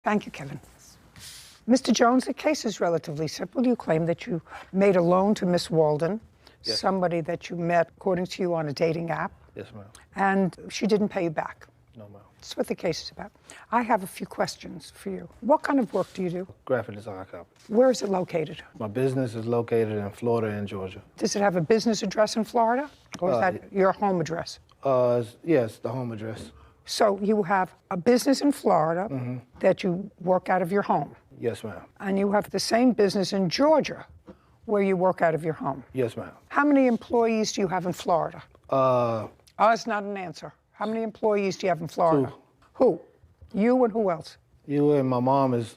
Thank you, Kevin. Mr. Jones, the case is relatively simple. You claim that you made a loan to Miss Walden, Yes. somebody that you met, according to you, on a dating app, Yes, ma'am. and she didn't pay you back. No, ma'am. That's what the case is about. I have a few questions for you. What kind of work do you do? Graphic design company. Where is it located? My business is located in Florida and Georgia. Does it have a business address in Florida? Or is that your home address? Yes, the home address. So you have a business in Florida that you work out of your home. Yes, ma'am. And you have the same business in Georgia where you work out of your home. Yes, ma'am. How many employees do you have in Florida? Uh, Oh, it's not an answer. How many employees do you have in Florida? Two. Who? You and who else? you and my mom is.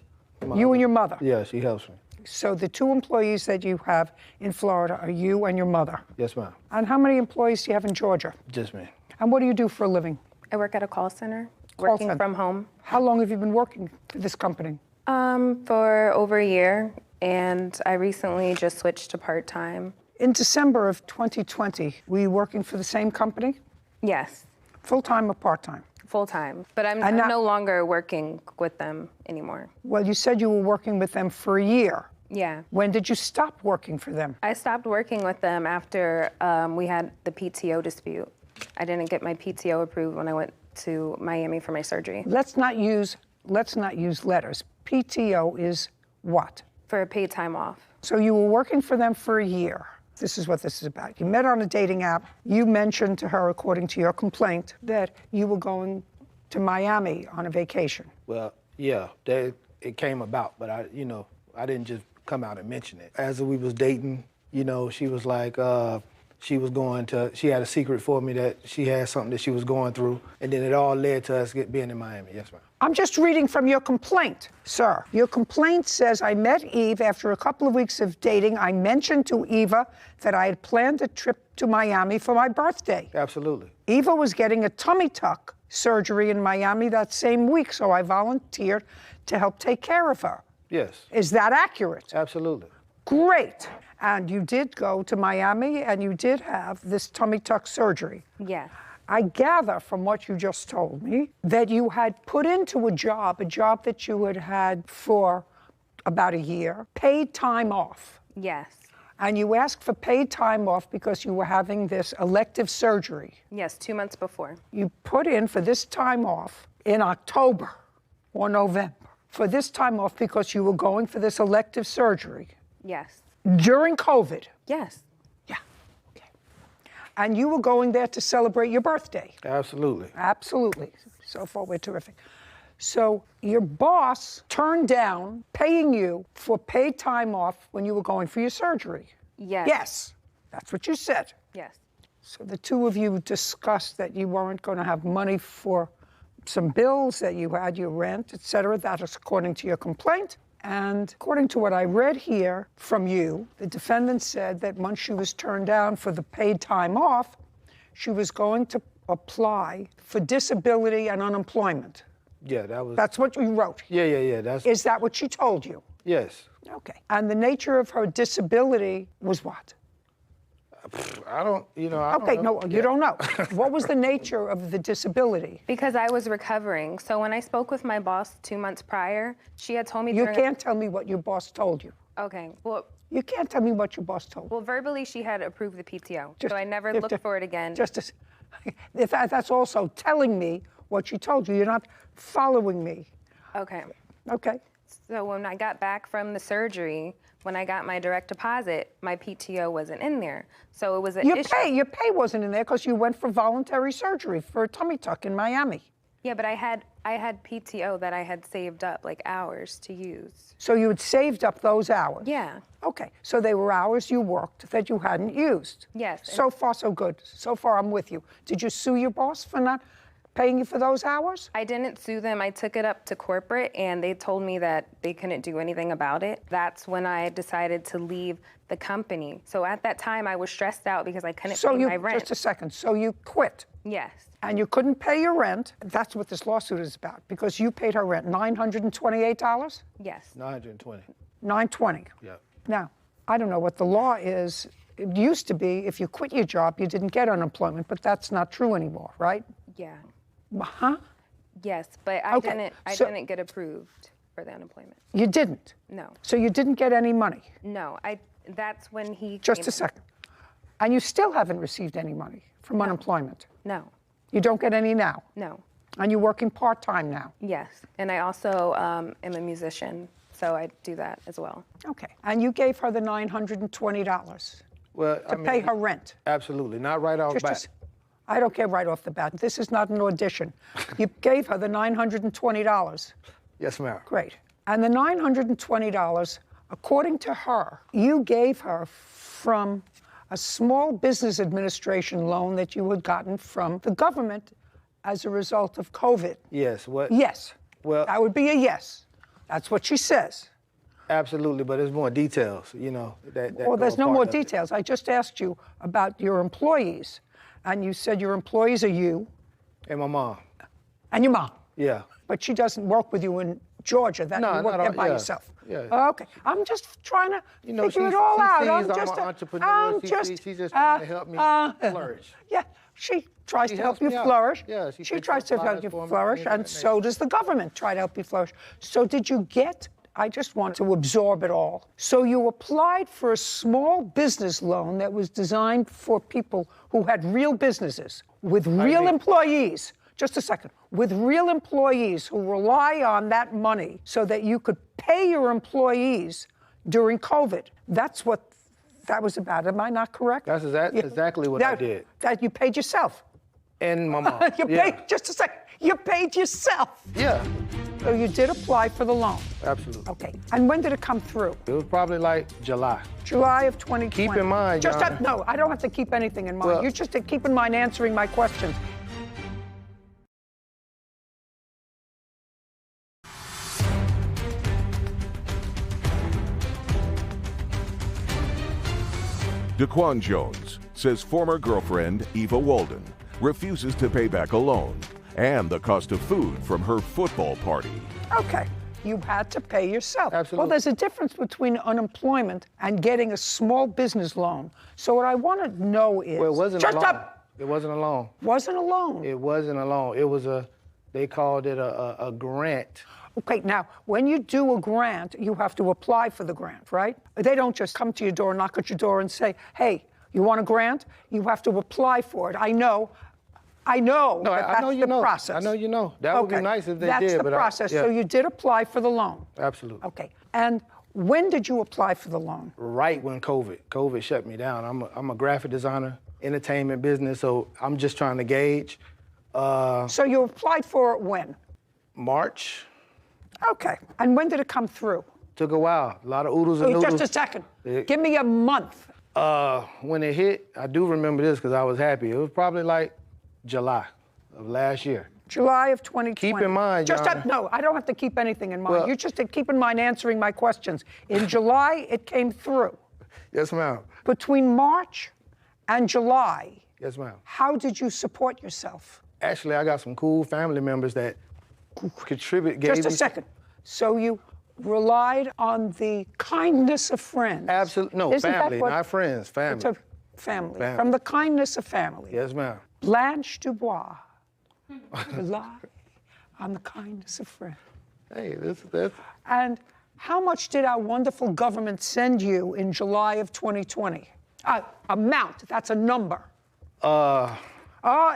You and your mother. Yeah, she helps me. So the two employees that you have in Florida are you and your mother. Yes, ma'am. And how many employees do you have in Georgia? Just me. And what do you do for a living? I work at a call center, Call working center. from home, How long have you been working for this company? for over a year, and I recently just switched to part-time. In December of 2020, were you working for the same company? Yes, Full-time or part-time? full-time, but I'm And now- no longer working with them anymore. Well, you said you were working with them for a year. Yeah, When did you stop working for them? I stopped working with them after we had the PTO dispute. I didn't get my PTO approved when I went to Miami for my surgery. Let's not use letters. PTO is what? For a paid time off. So you were working for them for a year. This is what this is about. You met on a dating app. You mentioned to her, according to your complaint, that you were going to Miami on a vacation. Well, yeah, it came about, but I didn't just come out and mention it. As we was dating, she was like, she had a secret for me that she had something that she was going through, and then it all led to us being in Miami. Yes, ma'am. I'm just reading from your complaint, sir. Your complaint says, I met Eve after a couple of weeks of dating. I mentioned to Eva that I had planned a trip to Miami for my birthday. Absolutely. Eva was getting a tummy tuck surgery in Miami that same week, so I volunteered to help take care of her. Yes. Is that accurate? Absolutely. Great. And you did go to Miami and you did have this tummy tuck surgery. Yes. I gather from what you just told me that you had put into a job that you had had for about a year, paid time off. Yes. And you asked for paid time off because you were having this elective surgery. Yes, 2 months before. You put in for this time off in October or November, for this time off because you were going for this elective surgery Yes. during COVID. Yes. Yeah, okay. And you were going there to celebrate your birthday. Absolutely. Absolutely. So far, we're terrific. So your boss turned down paying you for paid time off when you were going for your surgery. Yes. Yes, that's what you said. Yes. So the two of you discussed that you weren't going to have money for some bills, that you had your rent, et cetera. That is according to your complaint. And according to what I read here from you, the defendant said that once she was turned down for the paid time off, she was going to apply for disability and unemployment. Yeah, that was. That's what you wrote. Yeah. That's. Is that what she told you? Yes. Okay. And the nature of her disability was what? I don't. I don't Okay, know. no, you don't know. What was the nature of the disability? Because I was recovering. So when I spoke with my boss 2 months prior, she had told me You during- can't tell me what your boss told you. Okay. Well, You can't tell me what your boss told you. verbally she had approved the PTO. Just- so I never just- looked for it again. That's also telling me what she told you. You're not following me. Okay. Okay. So when I got back from the surgery, when I got my direct deposit, my PTO wasn't in there. So it was an issue. Your pay wasn't in there because you went for voluntary surgery for a tummy tuck in Miami. Yeah, but I had PTO that I had saved up, like hours to use. So you had saved up those hours. Yeah. Okay. So they were hours you worked that you hadn't used. Yes. So far, so good. So far, I'm with you. Did you sue your boss for not paying you for those hours? I didn't sue them. I took it up to corporate, and they told me that they couldn't do anything about it. That's when I decided to leave the company. So at that time, I was stressed out because I couldn't pay my rent. Just a second. So you quit. Yes. And you couldn't pay your rent. That's what this lawsuit is about, because you paid her rent, $928? Yes. 920. $920. Yeah. Now, I don't know what the law is. It used to be if you quit your job, you didn't get unemployment, but that's not true anymore, right? Yeah. Huh? Yes, but I Okay, didn't so- get approved. for the unemployment. You didn't? No. So you didn't get any money? No, that's when he Just came a second. And you still haven't received any money from unemployment? No, You don't get any now? no. And you're working part-time now? Yes, and I also am a musician, so I do that as well. Okay. And you gave her the $920 Well, to pay her rent? Absolutely, not right off bat. I don't care right off the bat. This is not an audition. You gave her the $920. Yes, ma'am. Great. And the $920, according to her, you gave her from a small business administration loan that you had gotten from the government as a result of COVID. Yes. What? Yes. Well, That would be a yes. That's what she says. absolutely, but there's more details, you know. That Well, go there's no apart more of it. details. I just asked you about your employees, and you said your employees are you And my mom. and your mom. Yeah. But she doesn't work with you in Georgia. That No, you work not there all- by yeah, yourself. yeah. Okay. I'm just trying to figure it she all out. sees I'm I'm just an entrepreneur. She's just trying to help me flourish. Yeah, she tries She to help helps you me out. flourish. Yeah, she she picks tries up to help flyers you for me, flourish, things of and that so does the government try to help you flourish. So did you get? I just want to absorb it all. So you applied for a small business loan that was designed for people who had real businesses with real employees. Just a second. With real employees who rely on that money so that you could pay your employees during COVID. That's what that was about. Am I not correct? That's exactly what I did. That you paid yourself. And my mom. You paid, just a second. You paid yourself. Yeah, So you did apply for the loan. absolutely. Okay. And when did it come through? It was probably like July. July of 2020. Keep in mind, Just John- no, I don't have to keep anything in mind. Well- You just have to keep in mind answering my questions. Daquan Jones says former girlfriend Eva Walden refuses to pay back a loan and the cost of food from her football party. Okay. You had to pay yourself. Absolutely. Well, there's a difference between unemployment and getting a small business loan. So what I want to know is Well, it wasn't just a loan. up. It wasn't a loan. Wasn't a loan. It wasn't a loan. It was they called it a grant. Okay, now, when you do a grant, you have to apply for the grant, right? They don't just come to your door, knock at your door, and say, hey, you want a grant? You have to apply for it. I know No, that I that's know you the know. process. I know you know. That would be Okay, nice if they that's did. the but process. yeah, So you did apply for the loan. absolutely. Okay, and when did you apply for the loan? Right when COVID shut me down. I'm a graphic designer, entertainment business, so I'm just trying to gauge. So you applied for it when? March Okay, and when did it come through? took a while. A lot of oodles and Oh, noodles. just a second. Yeah. Give me a month. When it hit, I do remember this because I was happy. It was probably like July of last year. July of 2020. Keep in mind, Just Your Honor- no, I don't have to keep anything in mind. Well- You just have to keep in mind answering my questions. In July, it came through. Yes, ma'am. Between March and July, Yes, ma'am. how did you support yourself? Actually, I got some cool family members that contribute. Just a second. So you relied on the kindness of friends. Absolutely. No, Isn't that family, what- not friends. It's Family. a family. Family. From the kindness of family. Yes, ma'am. Blanche Dubois rely on the kindness of friends. Hey, that's And how much did our wonderful government send you in July of 2020? Amount, that's a number.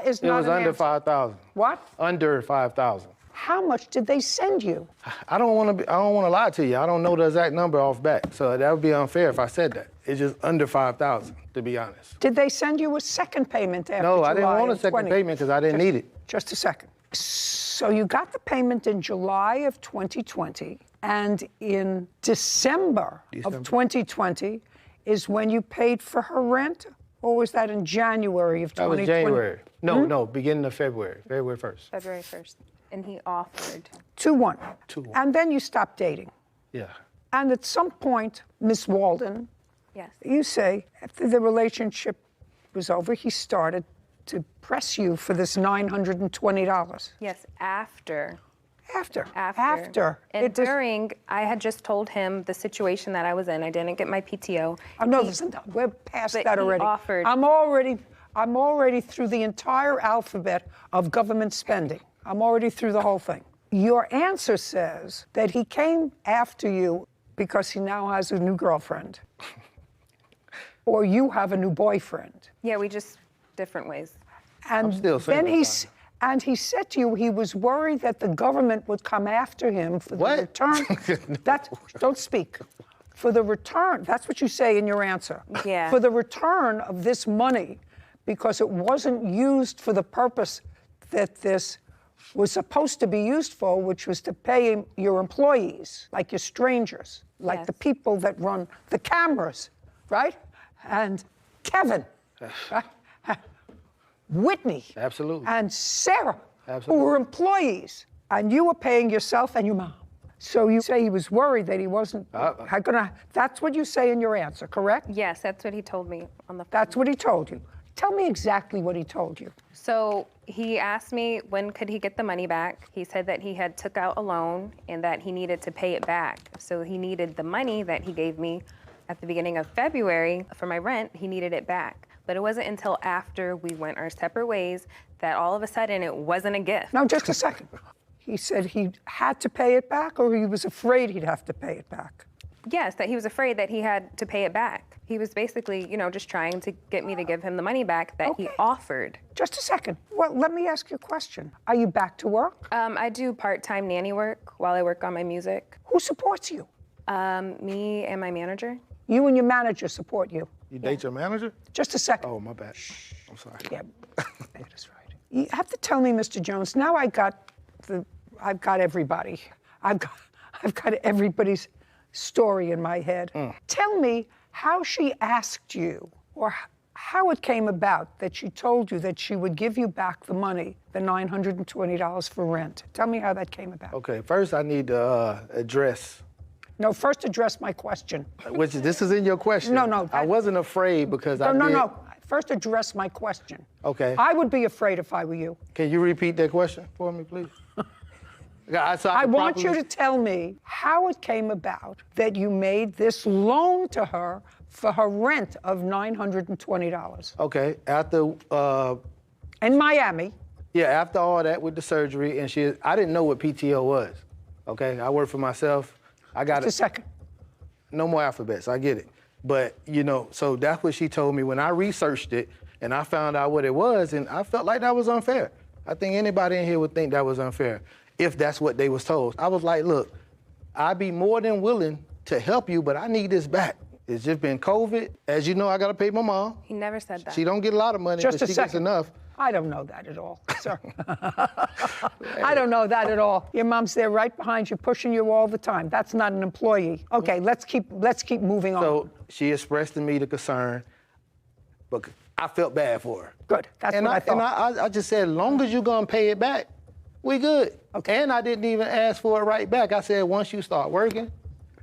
Is it not was an under answer. 5,000. What? Under 5,000. How much did they send you? I don't want to lie to you. I don't know the exact number off back, so that would be unfair if I said that. It's just under 5,000, to be honest. Did they send you a second payment after No, July I didn't want a of second 20? payment because I didn't need it. Just a second. So you got the payment in July of 2020, and in December of 2020 is when you paid for her rent, or was that in January of That 2020? was January. No, beginning of February. February 1st. February 1st. And he offered. 2-1. 2-1. And then you stopped dating. Yeah. And at some point, Miss Walden, Yes. you say, after the relationship was over, he started to press you for this $920. Yes, after. After. And It just- during, I had just told him the situation that I was in. I didn't get my PTO. Oh, no, listen, we're past but that he already. offered- I'm already through the entire alphabet of government spending. I'm already through the whole thing. Your answer says that he came after you because he now has a new girlfriend. Or you have a new boyfriend. Yeah, we just different ways. And I'm still single, then he said to you he was worried that the government would come after him for the What? return. Don't speak. For the return, that's what you say in your answer. Yeah. For the return of this money, because it wasn't used for the purpose that this was supposed to be used for, which was to pay your employees, like your strangers, like Yes. the people that run the cameras, right? And Kevin, right? Whitney, Absolutely. and Sarah, Absolutely. who were employees, and you were paying yourself and your mom. So you say he was worried that he wasn't gonna. That's what you say in your answer, correct? Yes, that's what he told me on the phone. That's what he told you. Tell me exactly what he told you. So he asked me when could he get the money back. He said that he had took out a loan and that he needed to pay it back. So he needed the money that he gave me at the beginning of February for my rent. He needed it back. But it wasn't until after we went our separate ways that all of a sudden it wasn't a gift. Now, just a second. He said he had to pay it back, or he was afraid he'd have to pay it back? Yes, that he was afraid that he had to pay it back. He was basically, just trying to get me to give him the money back that he Okay. offered. Just a second. Well, let me ask you a question. Are you back to work? I do part-time nanny work while I work on my music. Who supports you? Me and my manager. You and your manager support you. You date your manager? Just a second. Oh, my bad. I'm sorry. Yeah, that is right. You have to tell me, Mr. Jones. Now I've got everybody. I've got everybody's story in my head. Tell me how she asked you, or how it came about that she told you that she would give you back the money, the $920 for rent. Tell me how that came about. Okay, first I need to address, No, first address my question. which this is in your question. No, I wasn't afraid because I did. No. First address my question. Okay. I would be afraid if I were you. Can you repeat that question for me, please? I want you to tell me how it came about that you made this loan to her for her rent of $920 Okay, after, in Miami. after all that with the surgery, and I didn't know what PTO was. Okay, I work for myself. I got Just a second. no more alphabets. I get it. But, so that's what she told me when I researched it and I found out what it was, and I felt like that was unfair. I think anybody in here would think that was unfair if that's what they was told. I was like, look, I'd be more than willing to help you, but I need this back. It's just been COVID. As you know, I got to pay my mom. He never said that. She don't get a lot of money, Just but a she gets second. enough. I don't know that at all, sir. I don't know that at all. Your mom's there right behind you, pushing you all the time. That's not an employee. Okay, let's keep moving on. So she expressed to me the concern, but I felt bad for her. Good, that's what I thought. And I just said, as long as you're gonna pay it back, we good. Okay. And I didn't even ask for it right back. I said, once you start working,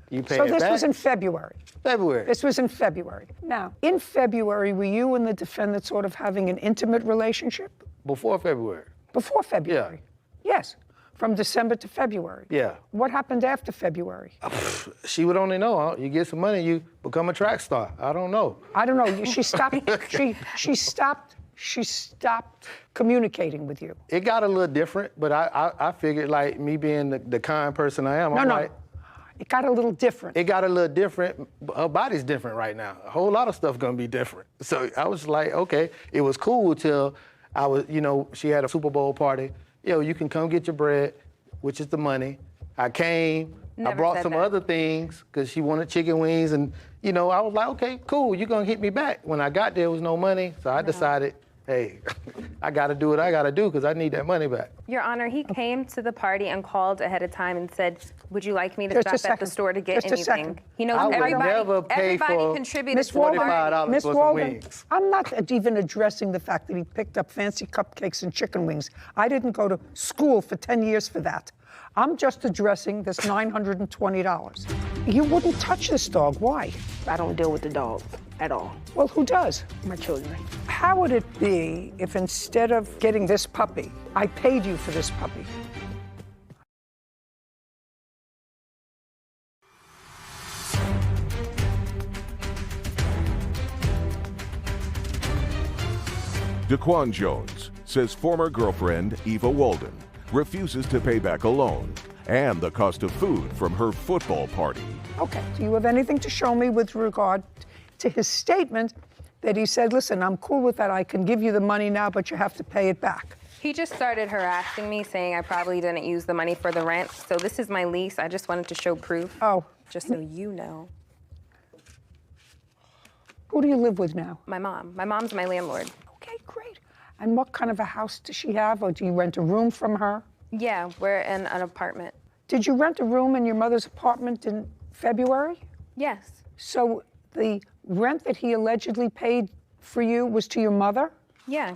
you pay So it this back. was in February. February. This was in February. Now, in February, were you and the defendant sort of having an intimate relationship? Before February. Before February? Yes. From December to February? Yeah. What happened after February? She would only know. Huh? You get some money, you become a track star. I don't know. I don't know. She stopped. She stopped communicating with you. It got a little different, but I figured, like, me being the kind person I am, I'm No. like, It got a little different. it got a little different. Her body's different right now. A whole lot of stuff gonna be different. So I was like, okay. It was cool till I was, she had a Super Bowl party. You can come get your bread, which is the money. I came. I Never brought said some that. other things because she wanted chicken wings, and I was like, okay, cool. You're gonna hit me back. When I got there was no money, so I decided, hey, I gotta do what I gotta do because I need that money back. Your Honor, he came to the party and called ahead of time and said, would you like me to Just a stop at the second. store to get Just a anything? second. He knows I would everybody, never pay everybody for contributed Miss to the party. $45 Miss for some Walden, wings. I'm not even addressing the fact that he picked up fancy cupcakes and chicken wings. I didn't go to school for 10 years for that. I'm just addressing this $920. You wouldn't touch this dog. Why? I don't deal with the dog at all. Well, who does? My children. How would it be if instead of getting this puppy, I paid you for this puppy? Daquan Jones says former girlfriend Eva Walden refuses to pay back a loan, and the cost of food from her football party. Okay, do you have anything to show me with regard to his statement that he said, listen, I'm cool with that, I can give you the money now, but you have to pay it back? He just started harassing me, saying I probably didn't use the money for the rent. So this is my lease. I just wanted to show proof. Oh. Just so you know. Who do you live with now? My mom. My mom's my landlord. Okay, great. And what kind of a house does she have, or do you rent a room from her? Yeah, we're in an apartment. Did you rent a room in your mother's apartment in February? Yes. So the rent that he allegedly paid for you was to your mother? Yeah.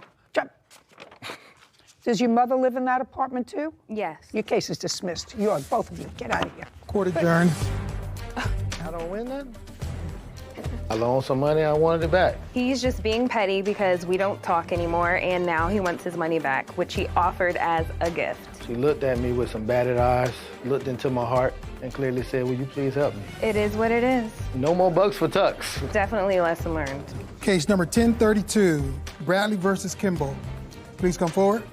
Does your mother live in that apartment too? Yes. Your case is dismissed. You're both of you. Get out of here. Court adjourned. I don't win nothing. I loaned some money, I wanted it back. He's just being petty because we don't talk anymore, and now he wants his money back, which he offered as a gift. She looked at me with some batted eyes, looked into my heart, and clearly said, will you please help me? It is what it is. No more bucks for tucks. Definitely a lesson learned. Case number 1032, Bradley versus Kimball. Please come forward.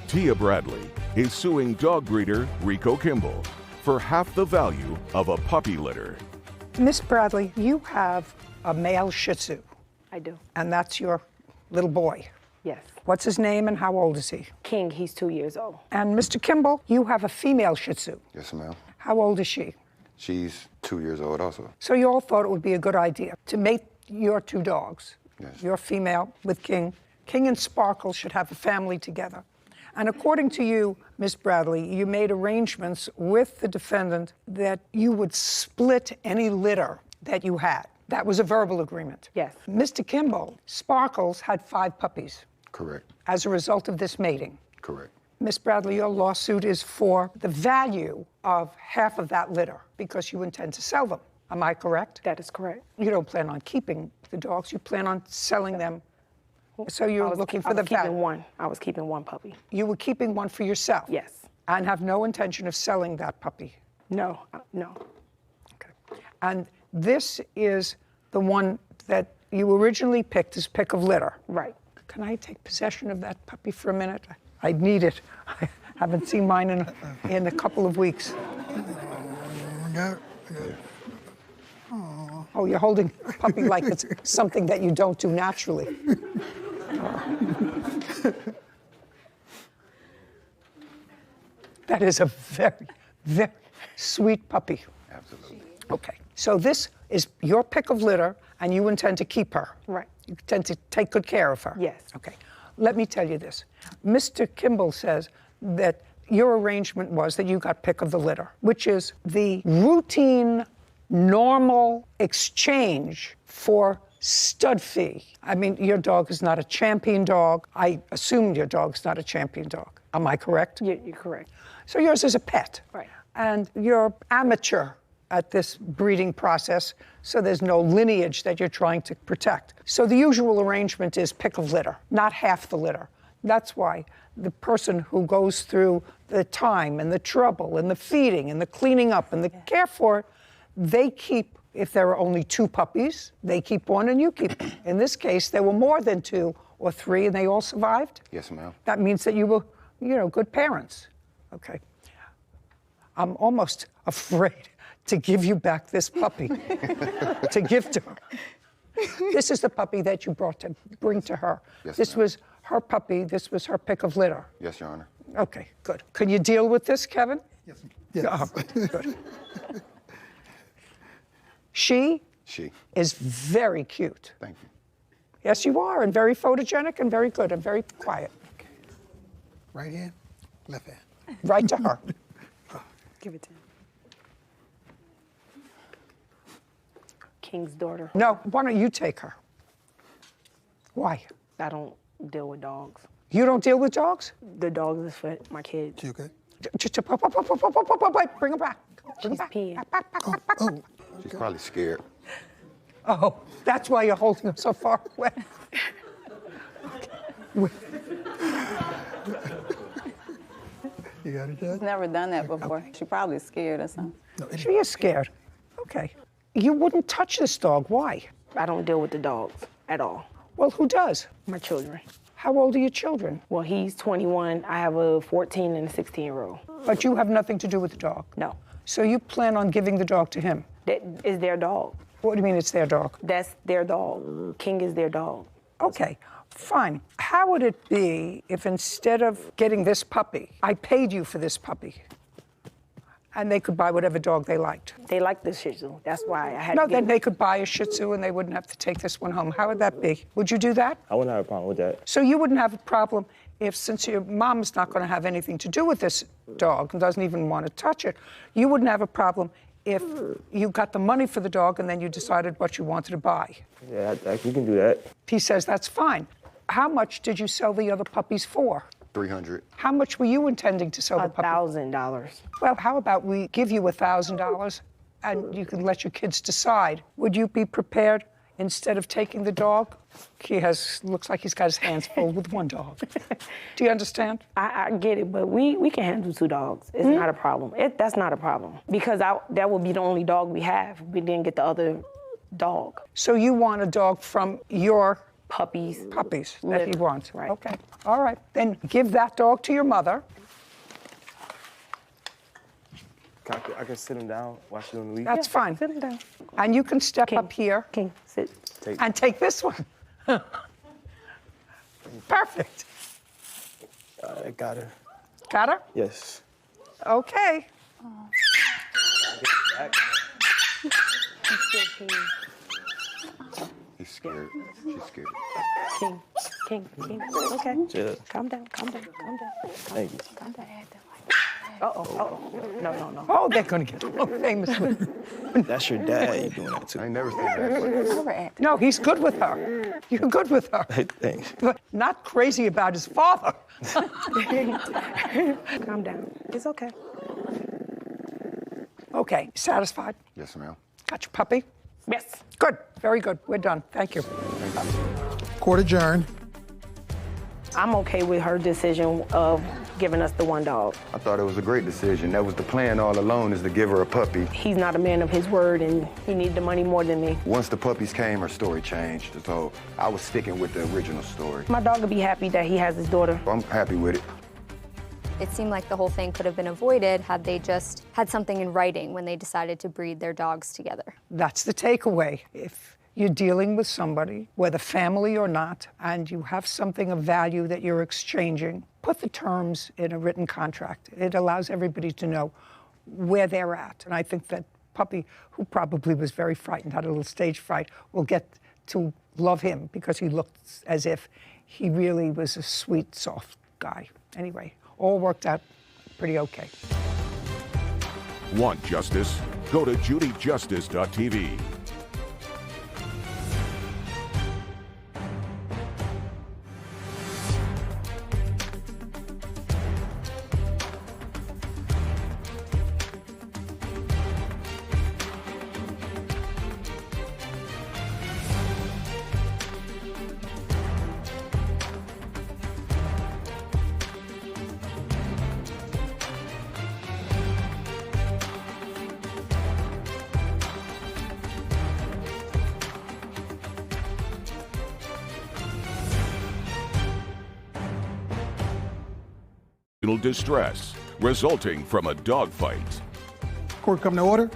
Tia Bradley is suing dog breeder Rico Kimball for half the value of a puppy litter. Miss Bradley, you have a male Shih Tzu, I do. and that's your little boy. Yes. What's his name and how old is he? King, he's 2 years old. And Mr. Kimball, you have a female Shih Tzu. Yes, ma'am. How old is she? She's 2 years old also. So you all thought it would be a good idea to mate your two dogs, Yes. your female with King. King and Sparkle should have a family together. And according to you, Miss Bradley, you made arrangements with the defendant that you would split any litter that you had. That was a verbal agreement. Yes. Mr. Kimball, Sparkles had 5 puppies Correct. as a result of this mating. Correct. Miss Bradley, your lawsuit is for the value of half of that litter because you intend to sell them. Am I correct? That is correct. You don't plan on keeping the dogs, you plan on selling them. So you're looking for the value. I was keeping one puppy. You were keeping one for yourself? Yes. And have no intention of selling that puppy? No, no. Okay. And this is the one that you originally picked as pick of litter? Right. Can I take possession of that puppy for a minute? I need it. I haven't seen mine in a couple of weeks. Oh, you're holding a puppy like it's something that you don't do naturally. That is a very, very sweet puppy. Absolutely. Okay, so this is your pick of litter, and you intend to keep her. Right. You intend to take good care of her. Yes. Okay. Let me tell you this. Mr. Kimball says that your arrangement was that you got pick of the litter, which is the routine, normal exchange for stud fee. I mean, your dog is not a champion dog. I assume your dog's not a champion dog. Am I correct? You're correct. So yours is a pet. Right. And you're amateur at this breeding process, so there's no lineage that you're trying to protect. So the usual arrangement is pick of litter, not half the litter. That's why the person who goes through the time and the trouble and the feeding and the cleaning up and the care for it, they keep, if there are only 2 puppies, they keep one and you keep one. In this case, there were more than 2 or 3 and they all survived? Yes, ma'am. That means that you were, good parents. Okay. I'm almost afraid to give you back this puppy, to give to her. This is the puppy that you bring to her. Yes, This ma'am. was her puppy. This was her pick of litter. Yes, Your Honor. Okay, good. Can you deal with this, Kevin? Yes. Yes. Oh, good. She She. is very cute. Thank you. Yes, you are, and very photogenic and very good and very quiet. Right hand, left hand. Right to her. Give it to him. King's daughter. No, why don't you take her? Why? I don't deal with dogs. You don't deal with dogs? The dogs is for my kids. She okay? Just bring her back. Bring She's her back. peeing. Oh, She's probably scared. Oh, that's why you're holding her so far away. you got it, Judge? Never done that before. She probably scared or something. She is scared. Okay. You wouldn't touch this dog. Why? I don't deal with the dogs at all. Well, who does? My children. How old are your children? Well, he's 21. I have a 14 and a 16-year-old. But you have nothing to do with the dog? No. So you plan on giving the dog to him? That is their dog. What do you mean it's their dog? That's their dog. King is their dog. Okay, fine. How would it be if instead of getting this puppy, I paid you for this puppy? And they could buy whatever dog they liked. They like the Shih Tzu. That's why I had No, to get then they could buy a Shih Tzu and they wouldn't have to take this one home. How would that be? Would you do that? I wouldn't have a problem with that. So you wouldn't have a problem if, since your mom's not going to have anything to do with this dog and doesn't even want to touch it, you wouldn't have a problem if you got the money for the dog and then you decided what you wanted to buy. Yeah, you can do that. He says that's fine. How much did you sell the other puppies for? 300. How much were you intending to sell the puppy? $1,000. Well, how about we give you $1,000 and you can let your kids decide? Would you be prepared, instead of taking the dog? Looks like he's got his hands full with one dog. Do you understand? I get it, but we can handle 2 dogs. It's not a problem. That's not a problem. Because that would be the only dog we have. We didn't get the other dog. So you want a dog from your Puppies. that he wants? Right. Okay, all right. Then give that dog to your mother. I can sit him down, watch it on the week. That's fine. Sit him down. And you can step King. up here King, sit. and take this one. Perfect. I got her. Got her? Yes. Okay. He's scared. She's scared. King. Okay. Chill. Calm down. Thank you. Calm down. Uh-oh. No. Oh, they're going to get along famously. That's your dad. You doing that too? I ain't never seen that. No, he's good with her. You're good with her. Hey, thanks. But not crazy about his father. Calm down. It's okay. Okay, satisfied? Yes, ma'am. Got your puppy? Yes. Good, very good. We're done. Thank you. Court adjourned. I'm okay with her decision of giving us the 1 dog. I thought it was a great decision. That was the plan all along, is to give her a puppy. He's not a man of his word, and he needed the money more than me. Once the puppies came, her story changed. So I was sticking with the original story. My dog would be happy that he has his daughter. I'm happy with it. It seemed like the whole thing could have been avoided had they just had something in writing when they decided to breed their dogs together. That's the takeaway. If you're dealing with somebody, whether family or not, and you have something of value that you're exchanging, put the terms in a written contract. It allows everybody to know where they're at. And I think that puppy, who probably was very frightened, had a little stage fright, will get to love him because he looked as if he really was a sweet, soft guy. Anyway, all worked out pretty okay. Want justice? Go to judyjustice.tv. Distress resulting from a dogfight. Court come to order.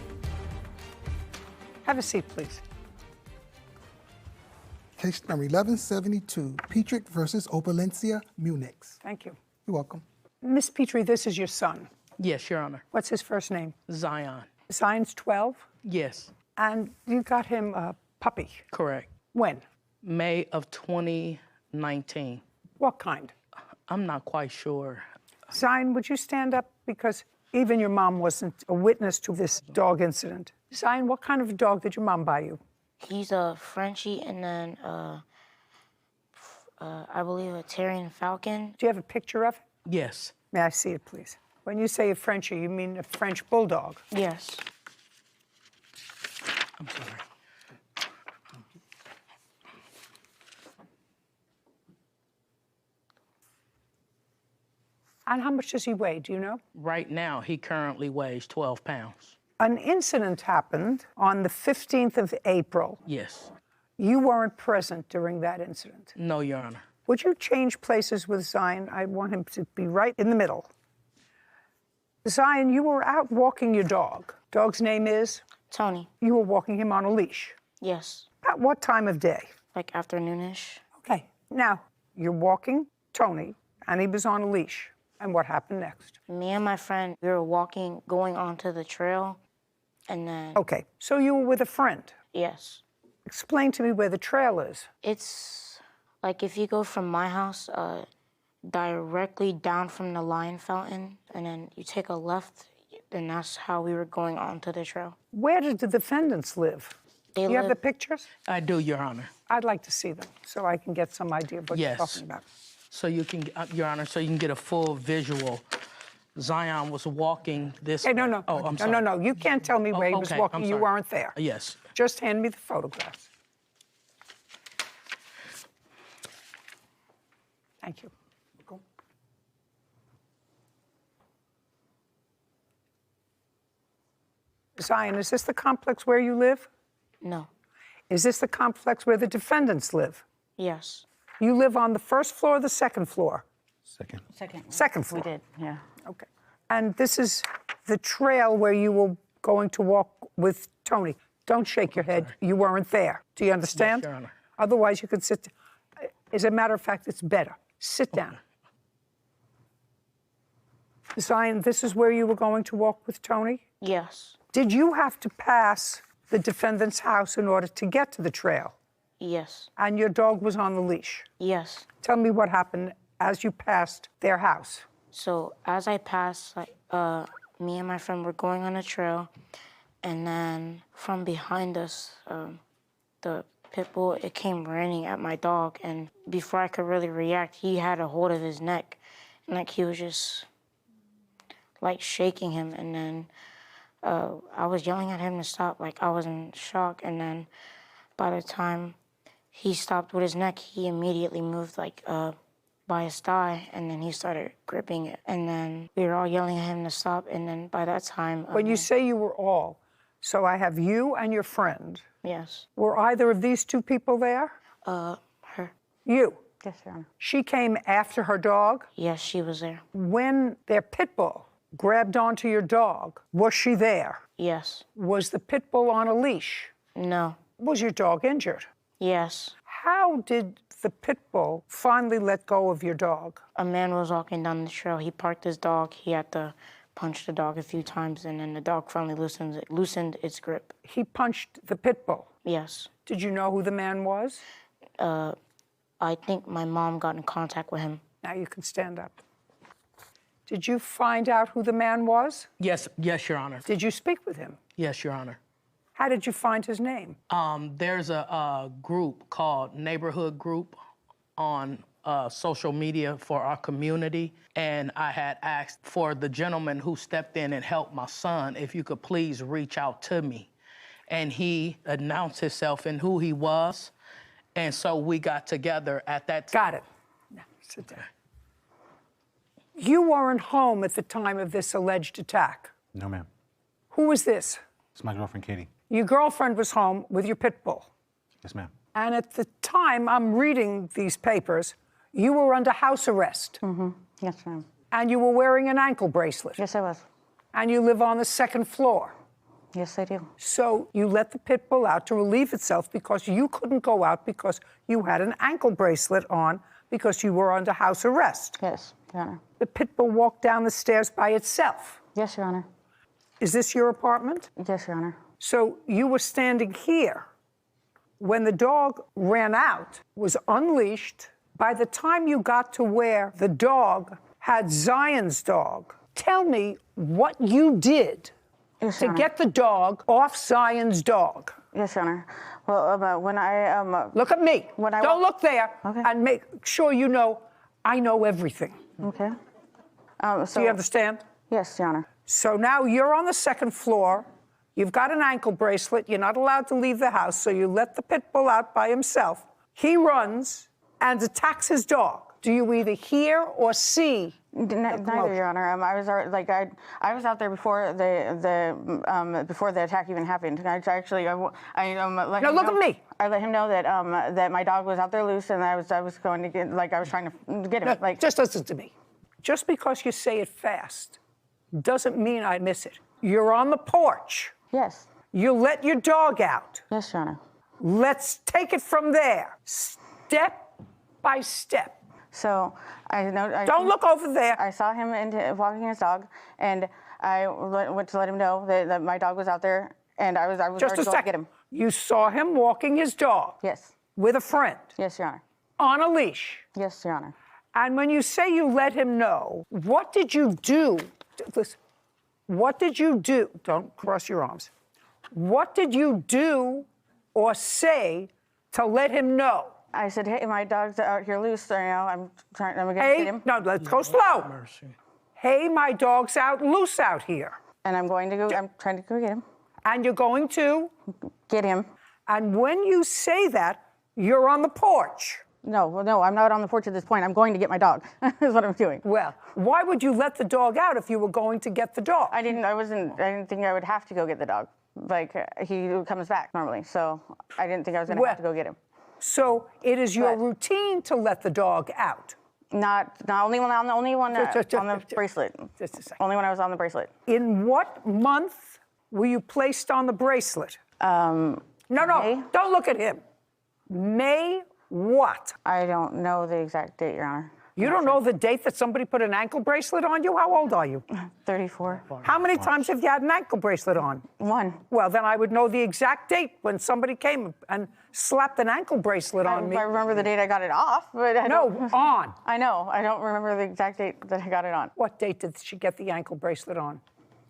Have a seat, please. Case number 1172, Petrick versus Opalencia Munich. Thank you. You're welcome. Miss Petrie, this is your son. Yes, Your Honor. What's his first name? Zion. Zion's 12? Yes, And you got him a puppy. correct. When? May of 2019. What kind? I'm not quite sure. Zion, would you stand up? Because even your mom wasn't a witness to this dog incident. Zion, what kind of dog did your mom buy you? He's a Frenchie and then I believe a Terrier Falcon. Do you have a picture of it? Yes. May I see it, please? When you say a Frenchie, you mean a French bulldog? Yes. I'm sorry. And how much does he weigh? Do you know? Right now, he currently weighs 12 pounds. An incident happened on the 15th of April. Yes. You weren't present during that incident. No, Your Honor. Would you change places with Zion? I want him to be right in the middle. Zion, you were out walking your dog. Dog's name is? Tony. You were walking him on a leash. Yes. At what time of day? Like afternoonish. Okay. Now, you're walking Tony, and he was on a leash. And what happened next? Me and my friend, we were walking, going onto the trail, and then... Okay, so you were with a friend? Yes. Explain to me where the trail is. It's like if you go from my house directly down from the lion fountain, and then you take a left, and that's how we were going onto the trail. Where did the defendants live? You have the pictures? I do, Your Honor. I'd like to see them so I can get some idea of what you're talking about. So you can, Your Honor, so you can get a full visual. Zion was walking this way. No, no. Oh, I'm sorry. No. You can't tell me where he was walking. You weren't there. Yes. Just hand me the photographs. Thank you. Go. Zion, is this the complex where you live? No. Is this the complex where the defendants live? Yes. You live on the first floor or the second floor? Second. Second floor. We did, yeah. Okay. And this is the trail where you were going to walk with Tony. Don't shake your head. You weren't there. Do you understand? Yes, Your Honor. Otherwise, you could sit. As a matter of fact, it's better. Sit down. Zion, this is where you were going to walk with Tony? Yes. Did you have to pass the defendant's house in order to get to the trail? Yes. And your dog was on the leash? Yes. Tell me what happened as you passed their house. So as I passed, me and my friend were going on a trail, and then from behind us, the pit bull, it came running at my dog, and before I could really react, he had a hold of his neck, and like he was just like shaking him, and then I was yelling at him to stop, like I was in shock, and then by the time he stopped with his neck, he immediately moved like by his thigh, and then he started gripping it, and then we were all yelling at him to stop, and then by that time... When you say you were all, so I have you and your friend. Yes. Were either of these two people there? Her. You? Yes, Your Honor. She came after her dog? Yes, she was there. When their pit bull grabbed onto your dog, was she there? Yes. Was the pit bull on a leash? No. Was your dog injured? Yes. How did the pit bull finally let go of your dog? A man was walking down the trail. He parked his dog. He had to punch the dog a few times, and then the dog finally loosened its grip. He punched the pit bull? Yes. Did you know who the man was? I think my mom got in contact with him. Now you can stand up. Did you find out who the man was? Yes, Your Honor. Did you speak with him? Yes, Your Honor. How did you find his name? There's a group called Neighborhood Group on social media for our community, and I had asked for the gentleman who stepped in and helped my son if you could please reach out to me. And he announced himself and who he was, and so we got together at that time. Got it. Now, sit down. You weren't home at the time of this alleged attack. No, ma'am. Who was this? It's my girlfriend, Katie. Your girlfriend was home with your pit bull. Yes, ma'am. And at the time I'm reading these papers, you were under house arrest. Mm-hmm. Yes, ma'am. And you were wearing an ankle bracelet. Yes, I was. And you live on the second floor. Yes, I do. So you let the pit bull out to relieve itself because you couldn't go out because you had an ankle bracelet on because you were under house arrest. Yes, Your Honor. The pit bull walked down the stairs by itself. Yes, Your Honor. Is this your apartment? Yes, Your Honor. So you were standing here when the dog ran out, was unleashed. By the time you got to where the dog had Zion's dog, tell me what you did to get the dog off Zion's dog. Yes, Your Honor. Well, when I... Look at me. Don't look there. Okay. And make sure you know I know everything. Okay. Do you understand? Yes, Your Honor. So now you're on the second floor. You've got an ankle bracelet. You're not allowed to leave the house, so you let the pit bull out by himself. He runs and attacks his dog. Do you either hear or see? Neither, Your Honor. I was out there before the attack even happened. I actually, Now look at me. I let him know that that my dog was out there loose, and I was going to get, like, I was trying to get him. No, Like, just listen to me. Just because you say it fast doesn't mean I miss it. You're on the porch. yes, You let your dog out. yes, Your Honor. Let's take it from there, step by step. So I know. Don't look over there. I saw him walking his dog, and I went to let him know that my dog was out there, and I was Just ready a to go second. get him. You saw him walking his dog. Yes. With a friend. Yes, Your Honor. On a leash. Yes, Your Honor. And when you say you let him know, what did you do? Listen, what did you do? Don't cross your arms. What did you do or say to let him know? I said, hey, my dog's out here loose. I'm going to get him. No, let's go slow. Hey, my dog's out loose out here. And I'm trying to go get him. And you're going to? Get him. And when you say that, you're on the porch. No, I'm not on the porch at this point. I'm going to get my dog, is what I'm doing. Well, why would you let the dog out if you were going to get the dog? I didn't think I would have to go get the dog. Like, he comes back normally, so I didn't think I was going to have to go get him. So it is your routine to let the dog out? Not only when I'm the only one on the bracelet. Just a second. Only when I was on the bracelet. In what month were you placed on the bracelet? No, May? don't look at him. May what? I don't know the exact date, Your Honor. You don't know the date that somebody put an ankle bracelet on you? How old are you? 34. How many times have you had an ankle bracelet on? One. Well, then I would know the exact date when somebody came and slapped an ankle bracelet on me. I remember the date I got it off, but I don't. On. I know. I don't remember the exact date that I got it on. What date did she get the ankle bracelet on?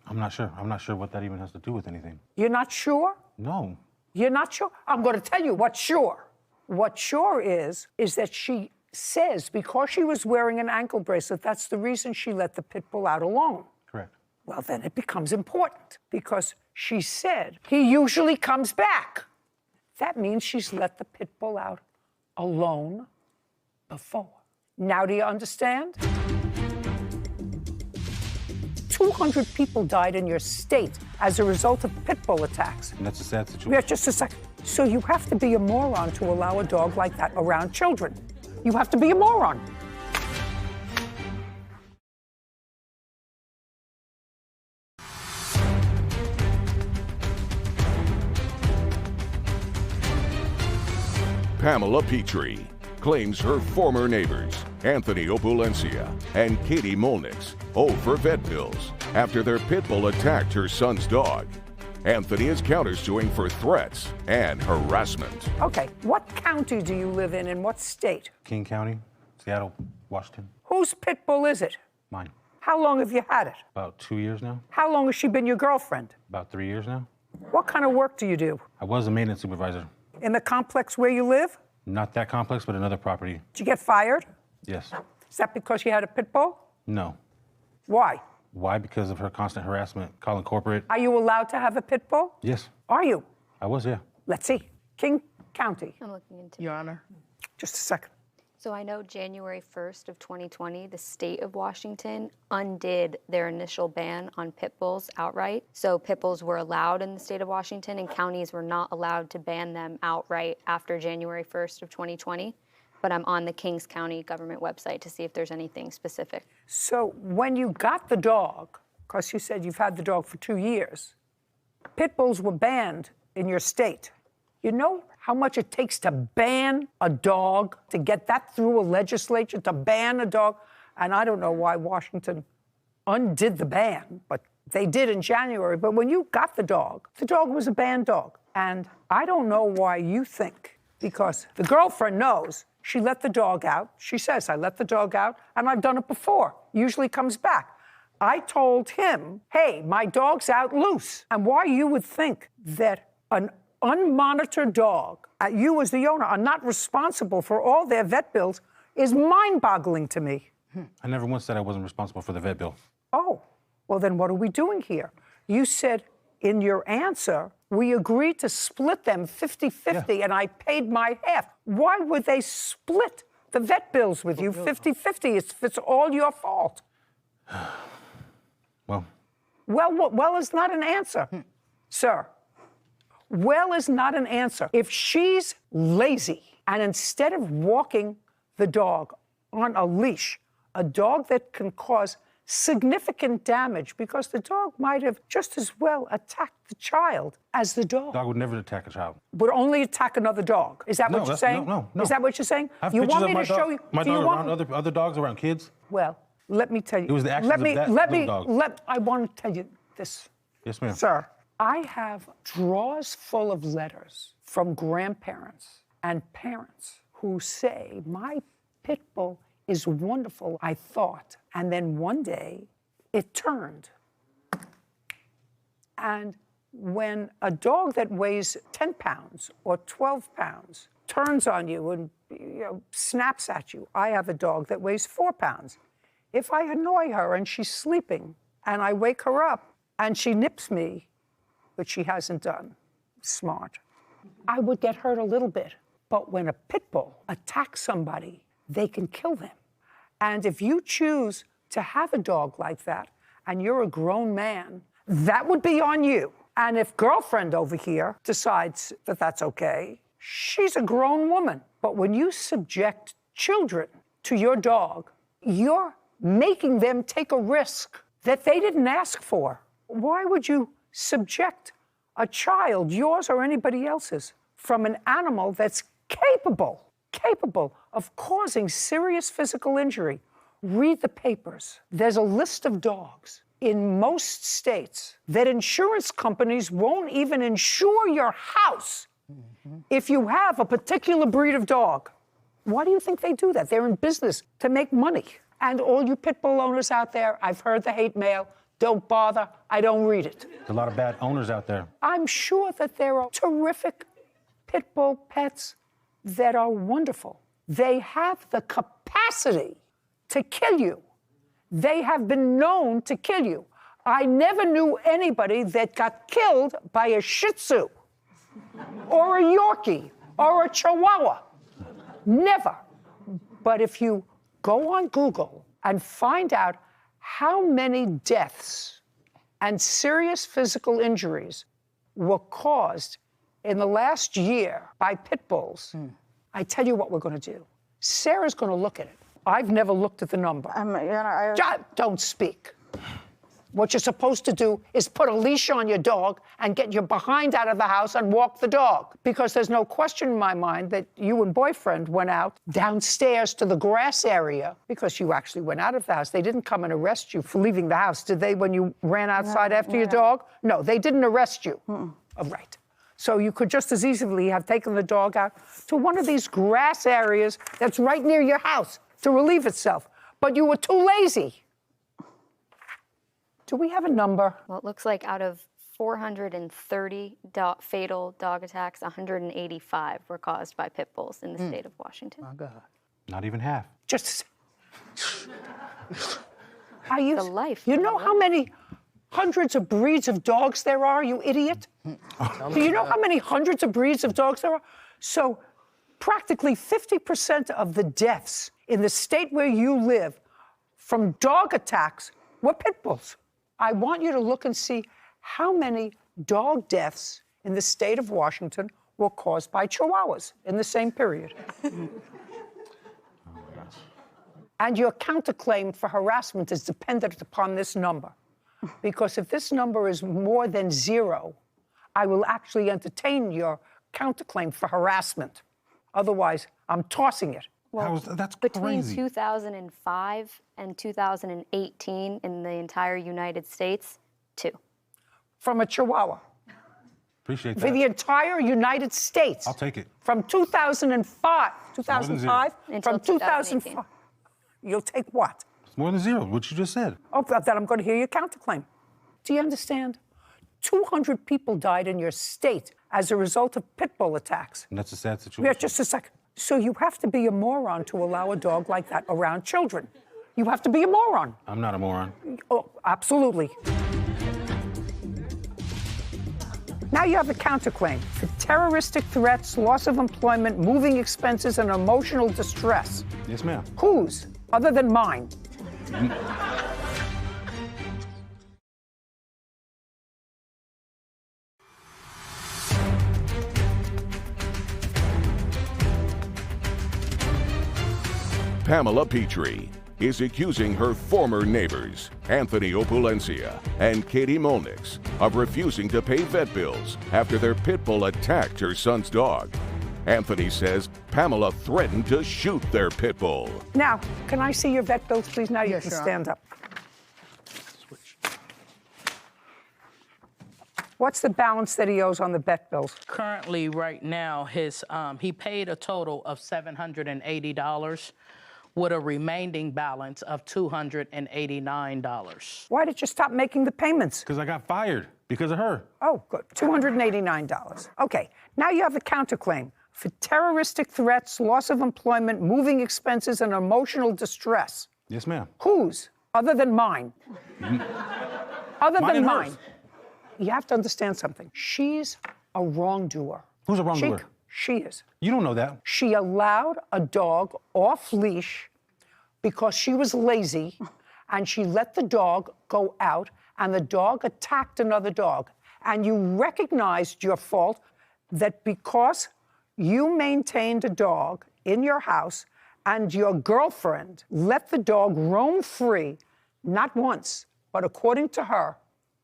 I'm not sure. I'm not sure what that even has to do with anything. You're not sure? No. You're not sure? I'm going to tell you what's sure. What sure is that she says because she was wearing an ankle bracelet, that's the reason she let the pit bull out alone. Correct. Well, then it becomes important because she said he usually comes back. That means she's let the pit bull out alone before. Now do you understand? 200 people died in your state as a result of pit bull attacks. And that's a sad situation. Yeah, just a second. So you have to be a moron to allow a dog like that around children. You have to be a moron. Pamela Petrie claims her former neighbors, Anthony Opulencia and Katie Molnix, owe for vet bills after their pit bull attacked her son's dog. Anthony is countersuing for threats and harassment. Okay, what county do you live in what state? King County, Seattle, Washington. Whose pit bull is it? Mine. How long have you had it? About 2 years now. How long has she been your girlfriend? About 3 years now. What kind of work do you do? I was a maintenance supervisor. In the complex where you live? Not that complex, but another property. Did you get fired? Yes. Is that because you had a pit bull? No. Why? Why? Because of her constant harassment, calling corporate. Are you allowed to have a pit bull? Yes. Are you? I was, yeah. Let's see. King County. I'm looking into Your Honor. Just a second. So I know January 1st of 2020, the state of Washington undid their initial ban on pit bulls outright. So pit bulls were allowed in the state of Washington and counties were not allowed to ban them outright after January 1st of 2020. But I'm on the Kings County government website to see if there's anything specific. So when you got the dog, because you said you've had the dog for 2 years, pit bulls were banned in your state. You know how much it takes to ban a dog, to get that through a legislature, to ban a dog? And I don't know why Washington undid the ban, but they did in January. But when you got the dog was a banned dog. And I don't know why you think, because the girlfriend knows she let the dog out. She says, I let the dog out, and I've done it before. Usually comes back. I told him, hey, my dog's out loose. And why you would think that an unmonitored dog, you as the owner, are not responsible for all their vet bills is mind-boggling to me. I never once said I wasn't responsible for the vet bill. Oh, well then what are we doing here? You said in your answer, we agreed to split them 50-50 and I paid my half. Why would they split the vet bills with you 50-50 if it's all your fault? Well. Well is not an answer. Sir, Well is not an answer. If she's lazy and instead of walking the dog on a leash, a dog that can cause significant damage because the dog might have just as well attacked the child as the dog. Dog would never attack a child. Would only attack another dog. Is that what you're saying? No. Is that what you're saying? I have You pictures want of me my to dog, show you? my Do you dog want around other dogs, around kids. Well, let me tell you. It was the actions of that little dog. I want to tell you this. Yes, ma'am. Sir, I have drawers full of letters from grandparents and parents who say, my pit bull is wonderful, I thought. And then one day, it turned. And when a dog that weighs 10 pounds or 12 pounds turns on you and snaps at you, I have a dog that weighs 4 pounds. If I annoy her and she's sleeping and I wake her up and she nips me, which she hasn't done, smart, I would get hurt a little bit. But when a pit bull attacks somebody, they can kill them. And if you choose to have a dog like that and you're a grown man, that would be on you. And if girlfriend over here decides that that's okay, she's a grown woman. But when you subject children to your dog, you're making them take a risk that they didn't ask for. Why would you subject a child, yours or anybody else's, from an animal that's capable of causing serious physical injury? Read the papers. There's a list of dogs in most states that insurance companies won't even insure your house if you have a particular breed of dog. Why do you think they do that? They're in business to make money. And all you pit bull owners out there, I've heard the hate mail. Don't bother. I don't read it. There's a lot of bad owners out there. I'm sure that there are terrific pit bull pets that are wonderful. They have the capacity to kill you. They have been known to kill you. I never knew anybody that got killed by a Shih Tzu or a Yorkie or a Chihuahua. Never. But if you go on Google and find out how many deaths and serious physical injuries were caused in the last year by pit bulls, I tell you what we're going to do. Sarah's going to look at it. I've never looked at the number. Don't speak. What you're supposed to do is put a leash on your dog and get your behind out of the house and walk the dog. Because there's no question in my mind that you and boyfriend went out downstairs to the grass area because you actually went out of the house. They didn't come and arrest you for leaving the house, did they, when you ran outside after your dog? No, they didn't arrest you. Oh, right. So you could just as easily have taken the dog out to one of these grass areas that's right near your house to relieve itself. But you were too lazy. Do we have a number? Well, it looks like out of 430 fatal dog attacks, 185 were caused by pit bulls in the state of Washington. My God. Not even half. Just. The life. You know how many hundreds of breeds of dogs there are, you idiot? Do you know how many hundreds of breeds of dogs there are? So practically 50% of the deaths in the state where you live from dog attacks were pit bulls. I want you to look and see how many dog deaths in the state of Washington were caused by Chihuahuas in the same period. And your counterclaim for harassment is dependent upon this number. Because if this number is more than 0, I will actually entertain your counterclaim for harassment. Otherwise, I'm tossing it. Well, that's between crazy. 2005 and 2018 in the entire United States, 2. From a Chihuahua. Appreciate that. For the entire United States. I'll take it. From 2005. 2005? Until From 2005. You'll take what? It's more than 0, what you just said. Oh, then I'm going to hear your counterclaim. Do you understand? 200 people died in your state as a result of pit bull attacks. And that's a sad situation. Yeah, just a second. So you have to be a moron to allow a dog like that around children. You have to be a moron. I'm not a moron. Oh, absolutely. Now you have a counterclaim for terroristic threats, loss of employment, moving expenses, and emotional distress. Yes, ma'am. Whose, other than mine? Pamela Petrie is accusing her former neighbors, Anthony Opulencia and Katie Molnix, of refusing to pay vet bills after their pit bull attacked her son's dog. Anthony says Pamela threatened to shoot their pit bull. Now, can I see your vet bills, please? Now you can stand up. What's the balance that he owes on the vet bills? Currently, right now, he paid a total of $780 with a remaining balance of $289. Why did you stop making the payments? Because I got fired because of her. Oh, good. $289. Okay, now you have a counterclaim for terroristic threats, loss of employment, moving expenses, and emotional distress. Yes, ma'am. Whose? Other than mine. Other Mine than and mine. hers. You have to understand something. She's a wrongdoer. Who's a wrongdoer? She is. You don't know that. She allowed a dog off leash because she was lazy, and she let the dog go out, and the dog attacked another dog. And you recognized your fault that because you maintained a dog in your house and your girlfriend let the dog roam free, not once, but according to her,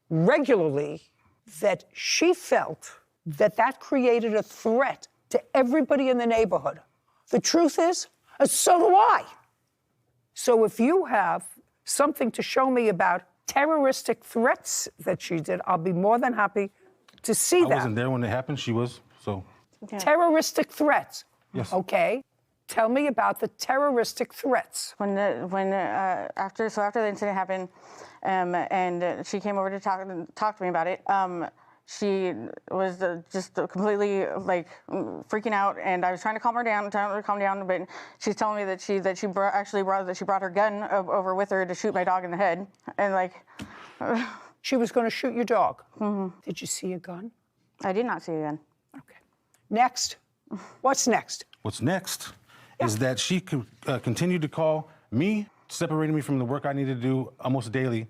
regularly, that she felt that that created a threat to everybody in the neighborhood. The truth is, so do I. So if you have something to show me about terroristic threats that she did, I'll be more than happy to see that. I wasn't there when it happened. She was, so. Yeah. Terroristic threats. Yes. Okay. Tell me about the terroristic threats. After the incident happened, and she came over to talk to me about it. She was just completely freaking out, and I was trying to calm her down, but she's telling me that she brought her gun over with her to shoot my dog in the head, and she was going to shoot your dog. Mm-hmm. Did you see a gun? I did not see a gun. Okay. Next. What's next? What's next is that she continued to call me, separating me from the work I need to do almost daily.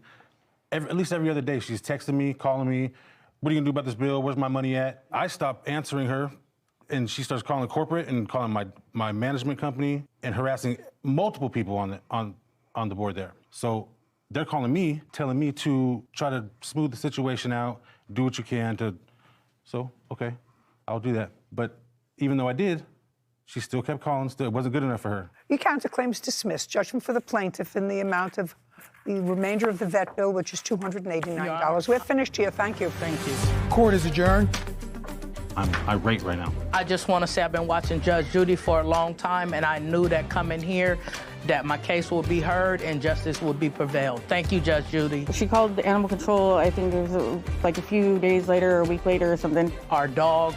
At least every other day, she's texting me, calling me, what are you gonna do about this bill? Where's my money at? I stopped answering her, and she starts calling corporate and calling my management company and harassing multiple people on the board there. So they're calling me, telling me to try to smooth the situation out, do what you can to, so, okay, I'll do that. But even though I did, she still kept calling, still, it wasn't good enough for her. Your counterclaim's dismissed. Judgment for the plaintiff in the amount of the remainder of the vet bill, which is $289. We're finished here. Thank you. Thank you. Court is adjourned. I'm irate right now. I just want to say I've been watching Judge Judy for a long time, and I knew that coming here that my case would be heard and justice would be prevailed. Thank you, Judge Judy. She called the animal control, I think it was like a few days later or a week later or something. Our dog,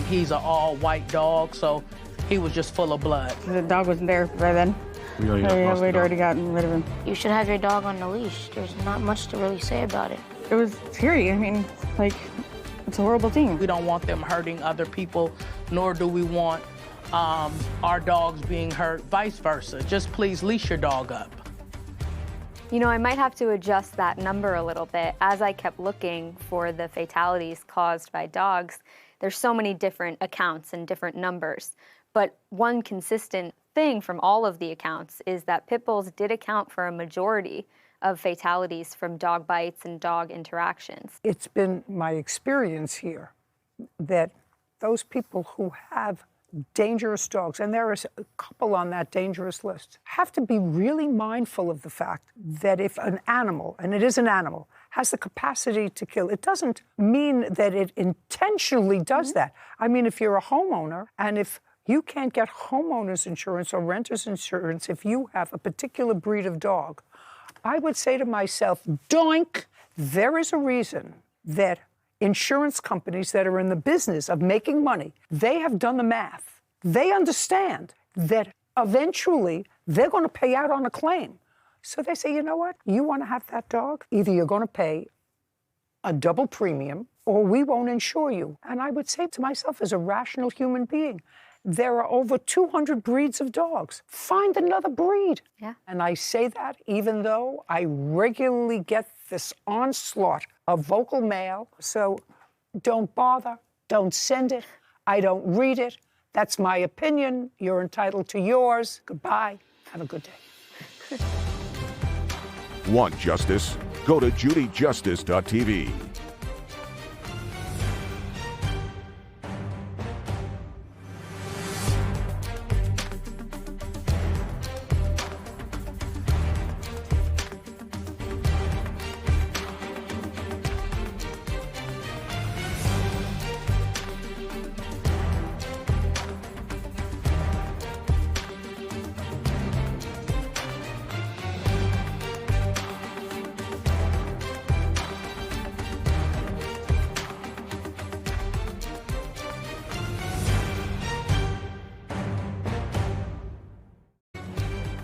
he's an all-white dog, so he was just full of blood. The dog wasn't there by then. We'd already gotten rid of him. You should have your dog on the leash. There's not much to really say about it. It was scary. I mean, it's a horrible thing. We don't want them hurting other people, nor do we want our dogs being hurt, vice versa. Just please leash your dog up. You know, I might have to adjust that number a little bit. As I kept looking for the fatalities caused by dogs, there's so many different accounts and different numbers. But one consistent thing from all of the accounts is that pit bulls did account for a majority of fatalities from dog bites and dog interactions. It's been my experience here that those people who have dangerous dogs, and there is a couple on that dangerous list, have to be really mindful of the fact that if an animal, and it is an animal, has the capacity to kill, it doesn't mean that it intentionally does that. I mean, if you're a homeowner, and if you can't get homeowners insurance or renter's insurance if you have a particular breed of dog, I would say to myself, doink, there is a reason that insurance companies that are in the business of making money, they have done the math. They understand that eventually they're going to pay out on a claim. So they say, you know what? You want to have that dog? Either you're going to pay a double premium or we won't insure you. And I would say to myself, as a rational human being, there are over 200 breeds of dogs. Find another breed. Yeah. And I say that even though I regularly get this onslaught of vocal mail. So don't bother. Don't send it. I don't read it. That's my opinion. You're entitled to yours. Goodbye. Have a good day. Want justice? Go to judyjustice.tv.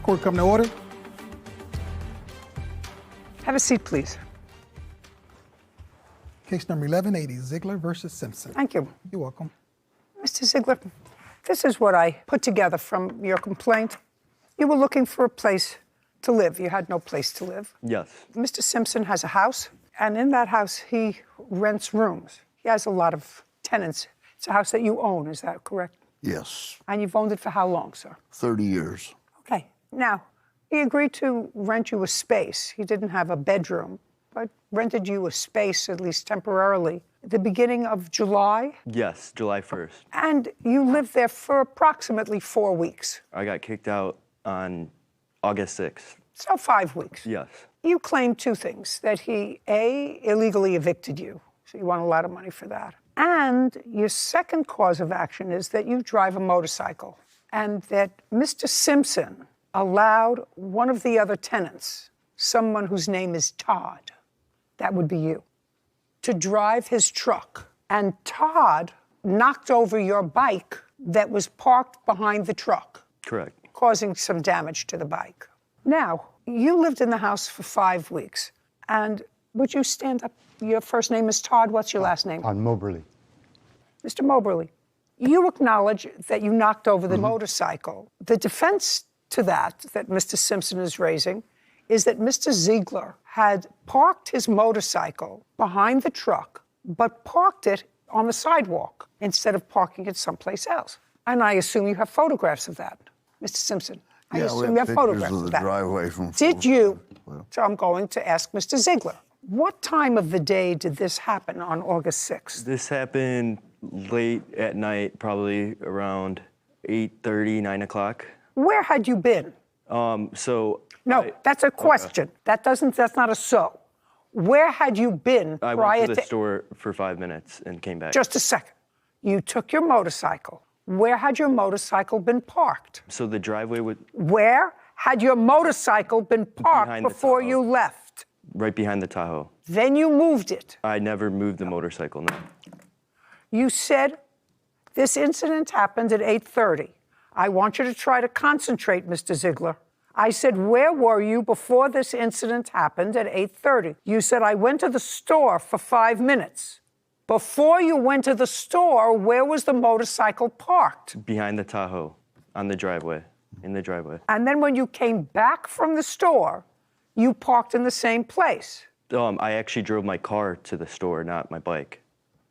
Court come to order. Have a seat, please. Case number 1180, Ziegler versus Simpson. Thank you. You're welcome. Mr. Ziegler, this is what I put together from your complaint. You were looking for a place to live. You had no place to live. Yes. Mr. Simpson has a house, and in that house, he rents rooms. He has a lot of tenants. It's a house that you own, is that correct? Yes, And you've owned it for how long, sir? 30 years. Okay. Now, he agreed to rent you a space. He didn't have a bedroom, but rented you a space, at least temporarily, at the beginning of July. Yes, July 1st. And you lived there for approximately 4 weeks. I got kicked out on August 6th. So 5 weeks. Yes. You claim two things, that he, A, illegally evicted you, so you want a lot of money for that. And your second cause of action is that you drive a motorcycle, and that Mr. Simpson allowed one of the other tenants, someone whose name is Todd, that would be you, to drive his truck. And Todd knocked over your bike that was parked behind the truck, Correct. causing some damage to the bike. Now, you lived in the house for 5 weeks, and would you stand up? Your first name is Todd. What's your last name? Todd Moberly. Mr. Moberly, you acknowledge that you knocked over the motorcycle. The defense to that Mr. Simpson is raising is that Mr. Ziegler had parked his motorcycle behind the truck, but parked it on the sidewalk instead of parking it someplace else. And I assume you have photographs of that, Mr. Simpson. I assume you have photographs of the of that. driveway from. Did you? So I'm going to ask Mr. Ziegler. What time of the day did this happen on August 6th? This happened late at night, probably around 8:30, 9 o'clock. Where had you been? No, that's a question. That's not a so. Where had you been I prior went to the store for 5 minutes and came back. Just a second. You took your motorcycle. Where had your motorcycle been parked? So the driveway would Where had your motorcycle been parked Behind the before Tahoe. you left? right behind the Tahoe. Then you moved it. I never moved the motorcycle, no. You said this incident happened at 8:30. I want you to try to concentrate, Mr. Ziegler. I said, where were you before this incident happened at 8:30? You said, I went to the store for 5 minutes. Before you went to the store, where was the motorcycle parked? Behind the Tahoe, on the driveway, in the driveway. And then when you came back from the store, you parked in the same place. I actually drove my car to the store, not my bike.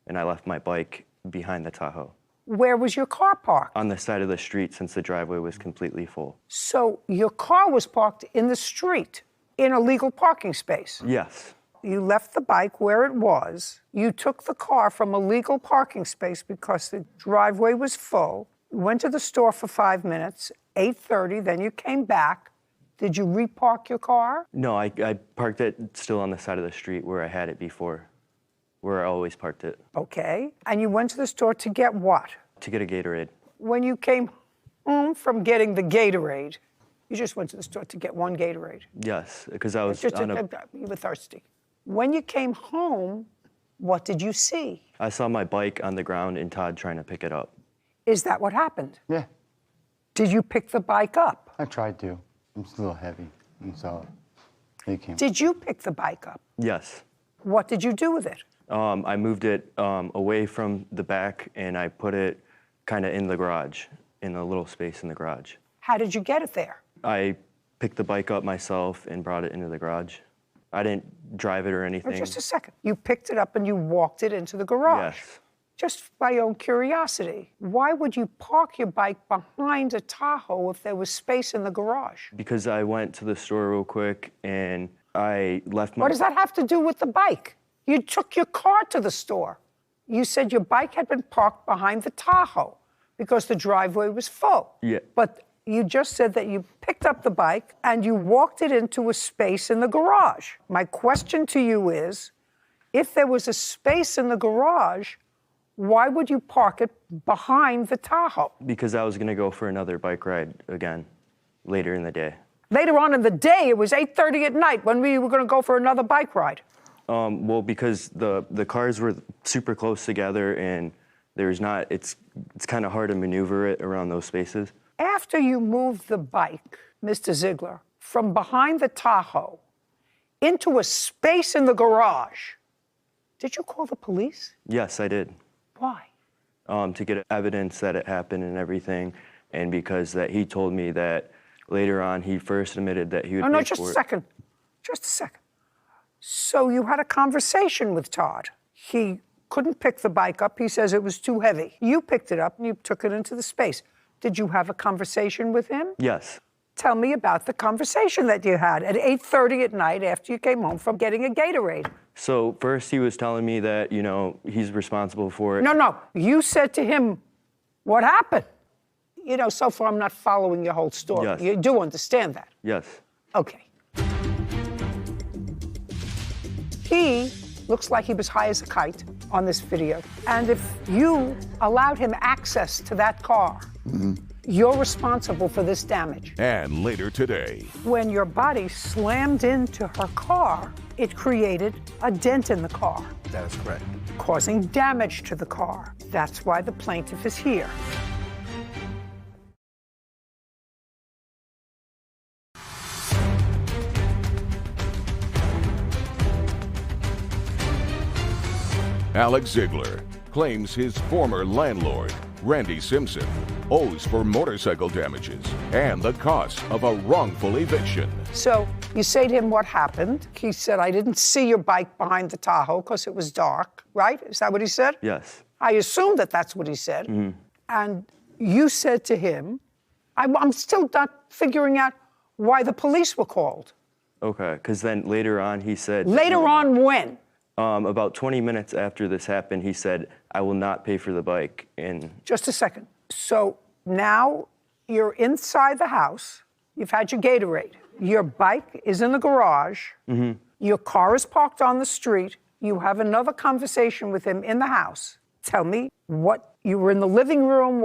And I left my bike behind the Tahoe. Where was your car parked? On the side of the street, since the driveway was completely full. So your car was parked in the street, in a legal parking space? Yes. You left the bike where it was. You took the car from a legal parking space because the driveway was full. You went to the store for 5 minutes, 8:30, then you came back. Did you repark your car? No, I parked it still on the side of the street where I had it before, where I always parked it. Okay. And you went to the store to get what? To get a Gatorade. When you came home from getting the Gatorade, you just went to the store to get one Gatorade. Yes, because I was You were thirsty. When you came home, what did you see? I saw my bike on the ground and Todd trying to pick it up. Is that what happened? Yeah. Did you pick the bike up? I tried to. It's a little heavy, and so they came. Did you pick the bike up? Yes. What did you do with it? I moved it away from the back and I put it kind of in the garage, in a little space in the garage. How did you get it there? I picked the bike up myself and brought it into the garage. I didn't drive it or anything. Oh, just a second. You picked it up and you walked it into the garage. Yes. Just by your own curiosity, why would you park your bike behind a Tahoe if there was space in the garage? Because I went to the store real quick and I left my... What does that have to do with the bike? You took your car to the store. You said your bike had been parked behind the Tahoe because the driveway was full. Yeah. But you just said that you picked up the bike and you walked it into a space in the garage. My question to you is, if there was a space in the garage, why would you park it behind the Tahoe? Because I was gonna go for another bike ride again later in the day. Later on in the day, it was 8:30 at night when we were gonna go for another bike ride. Well, because the cars were super close together and there's not, it's kind of hard to maneuver it around those spaces. After you moved the bike, Mr. Ziegler, from behind the Tahoe into a space in the garage, did you call the police? Yes, I did. Why? To get evidence that it happened and everything, and because that he told me that later on he first admitted that he would No, pay just for a it. second. Just a second. So you had a conversation with Todd. He couldn't pick the bike up. He says it was too heavy. You picked it up and you took it into the space. Did you have a conversation with him? Yes. Tell me about the conversation that you had at 8:30 at night after you came home from getting a Gatorade. So first he was telling me that, you know, he's responsible for it. No. You said to him, what happened? You know, so far I'm not following your whole story. Yes. You do understand that? Yes. Okay. He looks like he was high as a kite on this video. And if you allowed him access to that car, you're responsible for this damage. And later today, When your body slammed into her car, it created a dent in the car, That is correct. causing damage to the car. That's why the plaintiff is here. Alex Ziegler claims his former landlord, Randy Simpson, owes for motorcycle damages and the cost of a wrongful eviction. So you say to him what happened. He said, I didn't see your bike behind the Tahoe because it was dark, right? Is that what he said? Yes. I assume that that's what he said. And you said to him, I'm still not figuring out why the police were called. Okay, because then later on he said... Later on when? About 20 minutes after this happened, he said, I will not pay for the bike. And Just a second. So now you're inside the house. You've had your Gatorade. Your bike is in the garage. Your car is parked on the street. You have another conversation with him in the house. Tell me what, you were in the living room,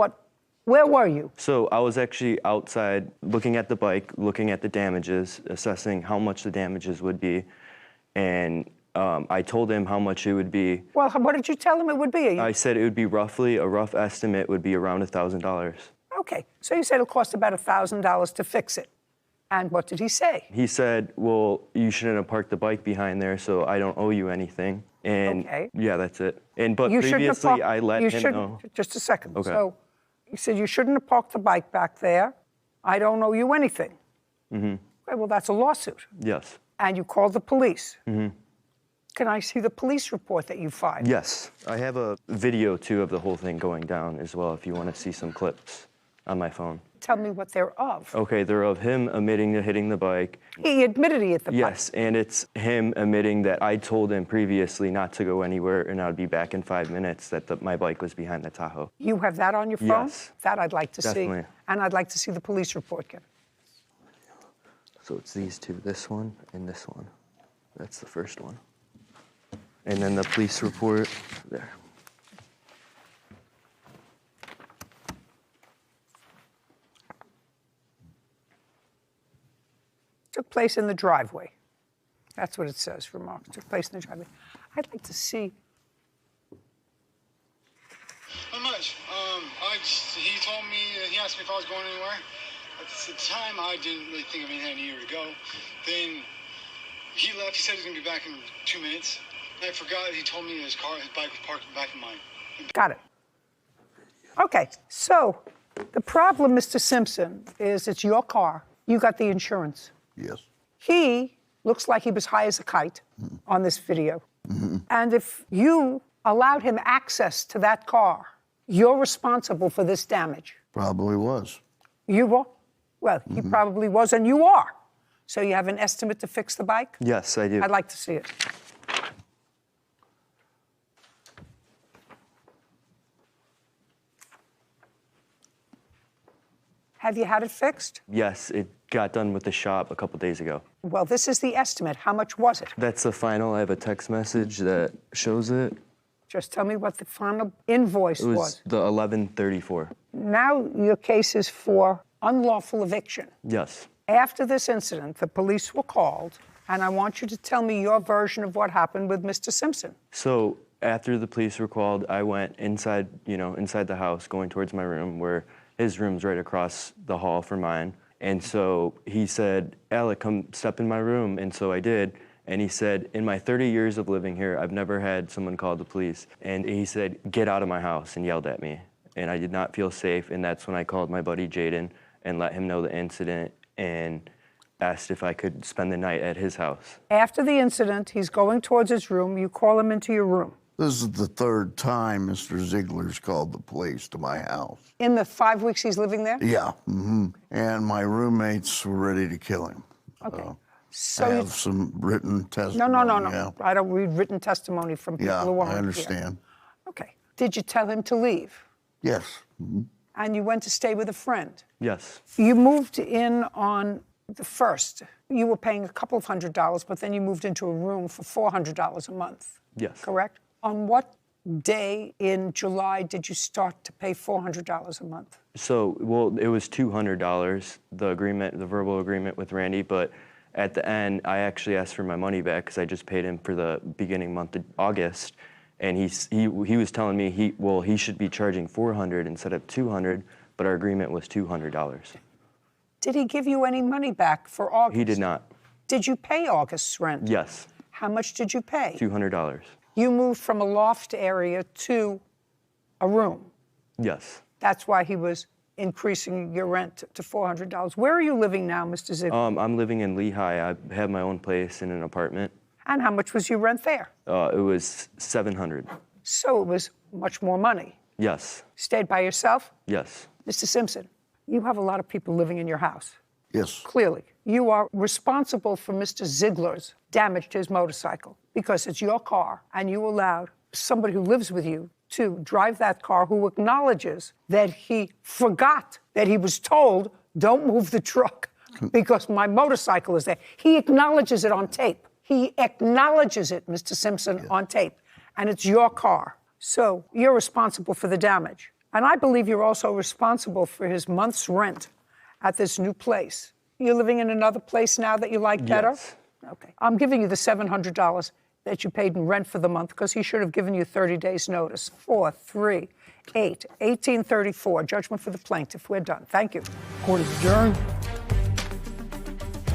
where were you? so I was actually outside looking at the bike, looking at the damages, assessing how much the damages would be. And I told him how much it would be. Well, what did you tell him it would be? I said it would be roughly, a rough estimate would be around $1,000. Okay, so you said it'll cost about $1,000 to fix it. And what did he say? He said, well, you shouldn't have parked the bike behind there, so I don't owe you anything. And Okay. yeah, that's it. But You shouldn't have previously, parked- I let you him shouldn't- know. Just a second. Okay. So he said, you shouldn't have parked the bike back there. I don't owe you anything. Okay, well, that's a lawsuit. Yes. And you called the police. Can I see the police report that you filed? Yes. I have a video, too, of the whole thing going down as well, if you want to see some clips on my phone. Tell me what they're of. Okay, they're of him admitting to hitting the bike. He admitted he hit the bike. Yes, and it's him admitting that I told him previously not to go anywhere and I'd be back in 5 minutes, that my bike was behind the Tahoe. You have that on your phone? Yes. That I'd like to Definitely. see. And I'd like to see the police report, Kevin. So it's these two, this one and this one. That's the first one. And then the police report, there. Took place in the driveway. That's what it says, remark. Took place in the driveway. I'd like to see. Not much. He told me, he asked me if I was going anywhere. At the time, I didn't really think of anything I needed to go. Then he left. He said he's going to be back in 2 minutes. I forgot. He told me his bike was parked in the back of mine. Got it. Okay, so the problem, Mr. Simpson, is it's your car. You got the insurance. Yes. He looks like he was high as a kite on this video. And if you allowed him access to that car, you're responsible for this damage. Probably was. You were? Well, he probably was, and you are. So you have an estimate to fix the bike? Yes, I do. I'd like to see it. Have you had it fixed? Yes, it got done with the shop a couple days ago. Well, this is the estimate. How much was it? That's the final. I have a text message that shows it. Just tell me what the final invoice It was the 1134. Now your case is for unlawful eviction. Yes. After this incident, the police were called, and I want you to tell me your version of what happened with Mr. Simpson. So after the police were called, I went inside, inside the house, going towards my room, where his room's right across the hall from mine. And so he said, Alec, come step in my room. And so I did. And he said, in my 30 years of living here, I've never had someone call the police. And he said, get out of my house, and yelled at me. And I did not feel safe. And that's when I called my buddy Jaden and let him know the incident and asked if I could spend the night at his house. After the incident, he's going towards his room. You call him into your room. This is the third time Mr. Ziegler's called the police to my house. In the 5 weeks he's living there? Yeah. And my roommates were ready to kill him. Okay. So I have some written testimony. No. Yeah. I don't read written testimony from people who aren't I here. understand. Okay. Did you tell him to leave? Yes. And you went to stay with a friend? Yes. You moved in on the 1st. You were paying a couple of $100s, but then you moved into a room for $400 a month. Yes. Correct? On what day in July did you start to pay $400 a month? So, well, it was $200, the verbal agreement with Randy, but at the end, I actually asked for my money back because I just paid him for the beginning month of August, and he was telling me he should be charging $400 instead of $200, but our agreement was $200. Did he give you any money back for August? He did not. Did you pay August's rent? Yes. How much did you pay? $200. You moved from a loft area to a room. Yes. That's why he was increasing your rent to $400. Where are you living now, Mr. Ziegler? I'm living in Lehigh. I have my own place in an apartment. And how much was your rent there? It was $700. So it was much more money. Yes. Stayed by yourself? Yes. Mr. Simpson, you have a lot of people living in your house. Yes. Clearly. You are responsible for Mr. Ziegler's damage to his motorcycle because it's your car and you allowed somebody who lives with you to drive that car who acknowledges that he forgot that he was told, don't move the truck because my motorcycle is there. He acknowledges it on tape. He acknowledges it, Mr. Simpson, on tape. And it's your car. So you're responsible for the damage. And I believe you're also responsible for his month's rent at this new place. You're living in another place now that you like better? Yes. Okay. I'm giving you the $700 that you paid in rent for the month because he should have given you 30 days notice. 4, 3, 8, 1834. Judgment for the plaintiff. We're done. Thank you. Court is adjourned.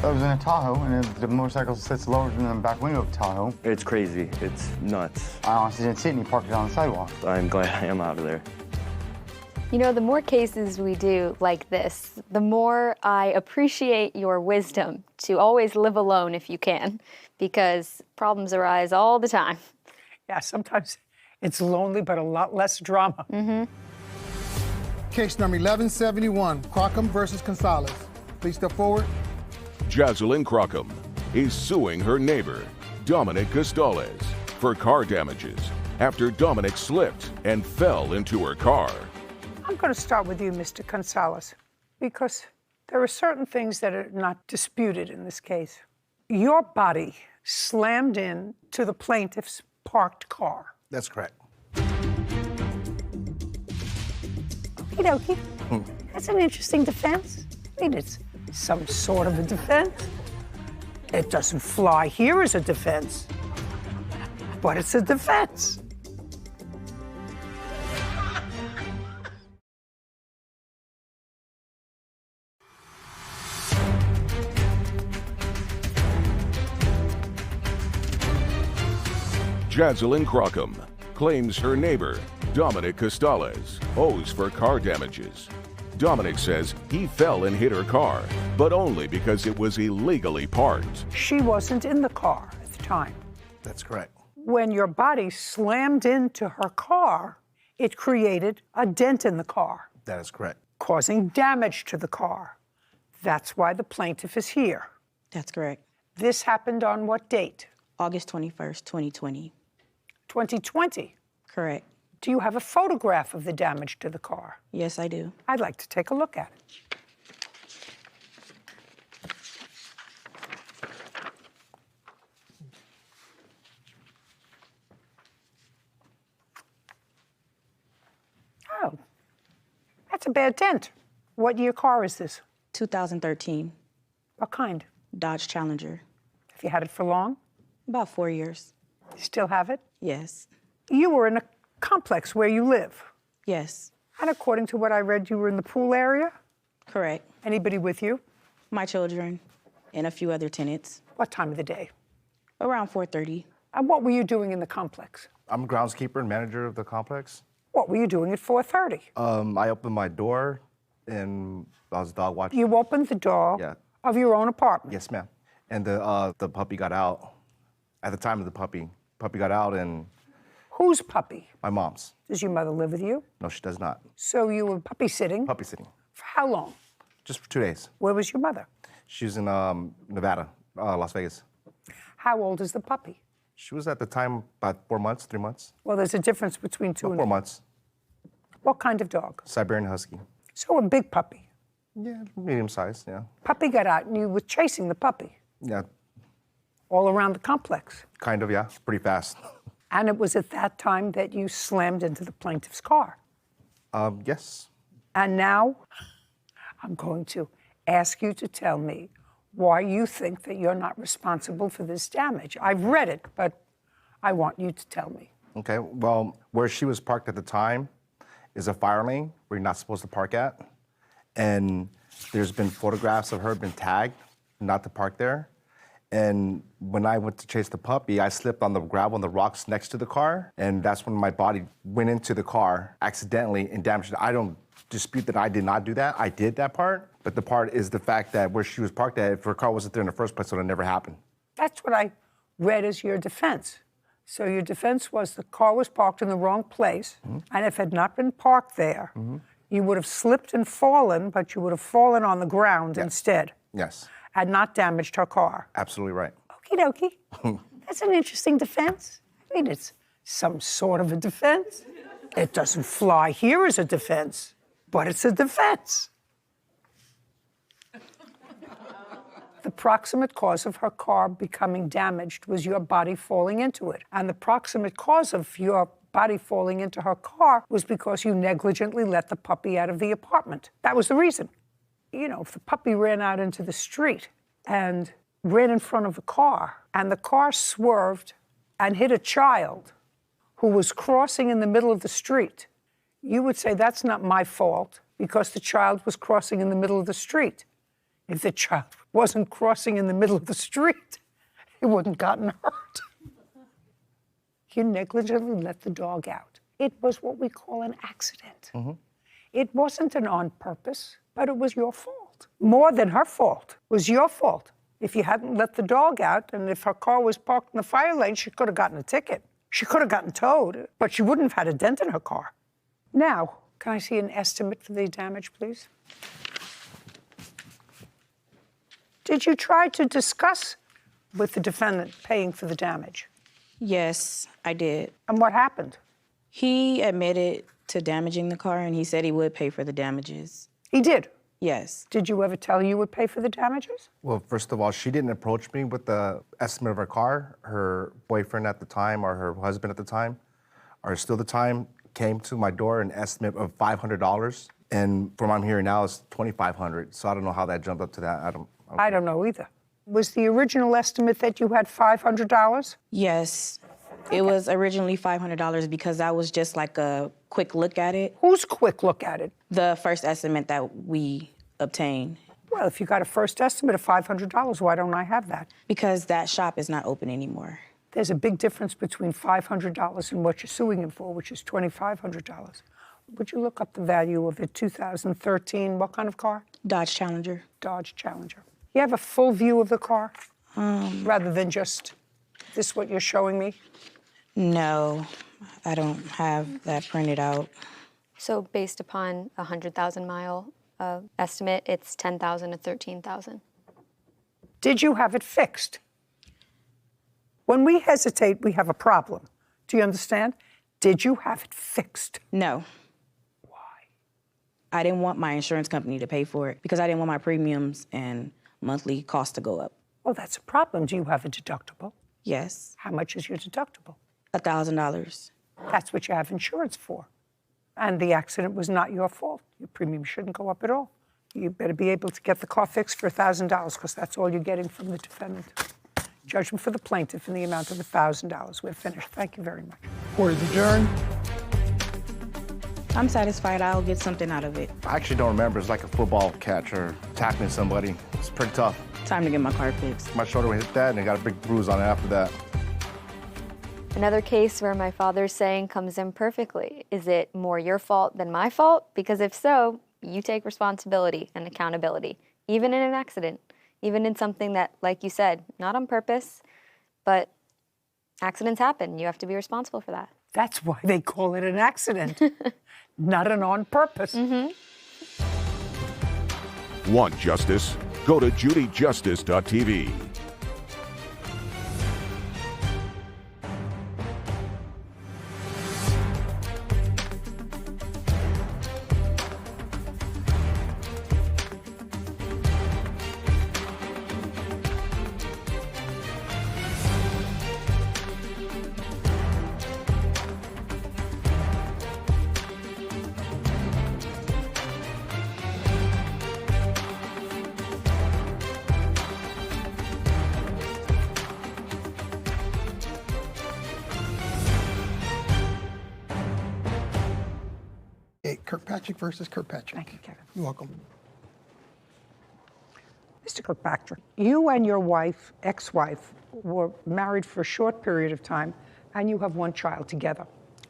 I was in a Tahoe, and the motorcycle sits lower than the back window of the Tahoe. It's crazy. It's nuts. I honestly didn't see it, and he parked it on the sidewalk. I'm glad I am out of there. You know, the more cases we do like this, the more I appreciate your wisdom to always live alone if you can, because problems arise all the time. Yeah, sometimes it's lonely, but a lot less drama. Case number 1171, Crockham versus Gonzalez. Please step forward. Jocelyn Crockham is suing her neighbor, Dominic Costales, for car damages after Dominic slipped and fell into her car. I'm going to start with you, Mr. Gonzalez, because there are certain things that are not disputed in this case. Your body slammed in to the plaintiff's parked car. That's correct. Okie dokie. That's an interesting defense. I mean, it's some sort of a defense. It doesn't fly here as a defense, but it's a defense. Jocelyn Crockham claims her neighbor, Dominic Costales, owes for car damages. Dominic says he fell and hit her car, but only because it was illegally parked. She wasn't in the car at the time. That's correct. When your body slammed into her car, it created a dent in the car, That is correct. causing damage to the car. That's why the plaintiff is here. That's correct. This happened on what date? August 21st, 2020. 2020. Correct. Do you have a photograph of the damage to the car? Yes, I do. I'd like to take a look at it. Oh, that's a bad dent. What year car is this? 2013. What kind? Dodge Challenger. Have you had it for long? About 4 years. You still have it? Yes. You were in a complex where you live. Yes. And according to what I read, you were in the pool area? Correct. Anybody with you? My children and a few other tenants. What time of the day? Around 4:30. And what were you doing in the complex? I'm a groundskeeper and manager of the complex. What were you doing at 4:30? I opened my door and I was dog watching. You opened the door Yeah. of your own apartment? Yes, ma'am. And the puppy got out. At the time of the puppy got out and... Whose puppy? My mom's. Does your mother live with you? No, she does not. So you were puppy sitting? Puppy sitting. For how long? Just for 2 days. Where was your mother? She was in Nevada, Las Vegas. How old is the puppy? She was at the time about 4 months, 3 months. Well, there's a difference between two and 4 months. What kind of dog? Siberian Husky. So a big puppy. Yeah, medium size, yeah. Puppy got out and you were chasing the puppy Yeah, all around the complex. kind of, yeah. Pretty fast. And it was at that time that you slammed into the plaintiff's car. Yes. And now I'm going to ask you to tell me why you think that you're not responsible for this damage. I've read it, but I want you to tell me. Okay, well, where she was parked at the time is a fire lane where you're not supposed to park at. And there's been photographs of her been tagged not to park there. And when I went to chase the puppy, I slipped on the gravel and the rocks next to the car. And that's when my body went into the car accidentally and damaged it. I don't dispute that I did not do that. I did that part. But the part is the fact that where she was parked at, if her car wasn't there in the first place, it would have never happened. That's what I read as your defense. So your defense was the car was parked in the wrong place, and if it had not been parked there, you would have slipped and fallen, but you would have fallen on the ground instead. Yes. And not damaged her car. Absolutely right. Okie dokie. That's an interesting defense. I mean, it's some sort of a defense. It doesn't fly here as a defense, but it's a defense. The proximate cause of her car becoming damaged was your body falling into it. And the proximate cause of your body falling into her car was because you negligently let the puppy out of the apartment. That was the reason. You know, if the puppy ran out into the street and ran in front of a car, and the car swerved and hit a child who was crossing in the middle of the street, you would say, that's not my fault because the child was crossing in the middle of the street. If the child wasn't crossing in the middle of the street, he wouldn't gotten hurt. You negligently let the dog out. It was what we call an accident. It wasn't an on purpose, but it was your fault. More than her fault. It was your fault. If you hadn't let the dog out, and if her car was parked in the fire lane, she could have gotten a ticket. She could have gotten towed, but she wouldn't have had a dent in her car. Now, can I see an estimate for the damage, please? Did you try to discuss with the defendant paying for the damage? Yes, I did. And what happened? He admitted to damaging the car, and he said he would pay for the damages. He did? Yes. Did you ever tell you would pay for the damages? Well, first of all, she didn't approach me with the estimate of her car. Her boyfriend at the time, or her husband at the time, or still the time, came to my door an estimate of $500. And from what I'm hearing now, it's $2,500. So I don't know how that jumped up to that. I don't know either. Was the original estimate that you had $500? Yes. It was originally $500 because that was just like a quick look at it. Whose quick look at it? The first estimate that we obtained. Well, if you got a first estimate of $500, why don't I have that? Because that shop is not open anymore. There's a big difference between $500 and what you're suing him for, which is $2,500. Would you look up the value of a 2013, what kind of car? Dodge Challenger. Dodge Challenger. You have a full view of the car? Rather than just this what you're showing me? No, I don't have that printed out. So based upon a 100,000 mile estimate, it's 10,000 to 13,000. Did you have it fixed? When we hesitate, we have a problem. Do you understand? Did you have it fixed? No. Why? I didn't want my insurance company to pay for it because I didn't want my premiums and monthly costs to go up. Well, that's a problem. Do you have a deductible? Yes. How much is your deductible? $1,000. That's what you have insurance for. And the accident was not your fault. Your premium shouldn't go up at all. You better be able to get the car fixed for $1,000 because that's all you're getting from the defendant. Judgment for the plaintiff in the amount of $1,000. We're finished. Thank you very much. Court is adjourned. I'm satisfied I'll get something out of it. I actually don't remember. It's like a football catch or tackling somebody. It's pretty tough. Time to get my car fixed. My shoulder hit that and I got a big bruise on it after that. Another case where my father's saying comes in perfectly. Is it more your fault than my fault? Because if so, you take responsibility and accountability, even in an accident, even in something that, like you said, not on purpose, but accidents happen. You have to be responsible for that. That's why they call it an accident, not an on purpose. Want justice? Go to judyjustice.tv. Kirkpatrick versus Kirkpatrick. Thank you, Kevin. You're welcome. Mr. Kirkpatrick, you and your wife, ex-wife, were married for a short period of time, and you have one child together.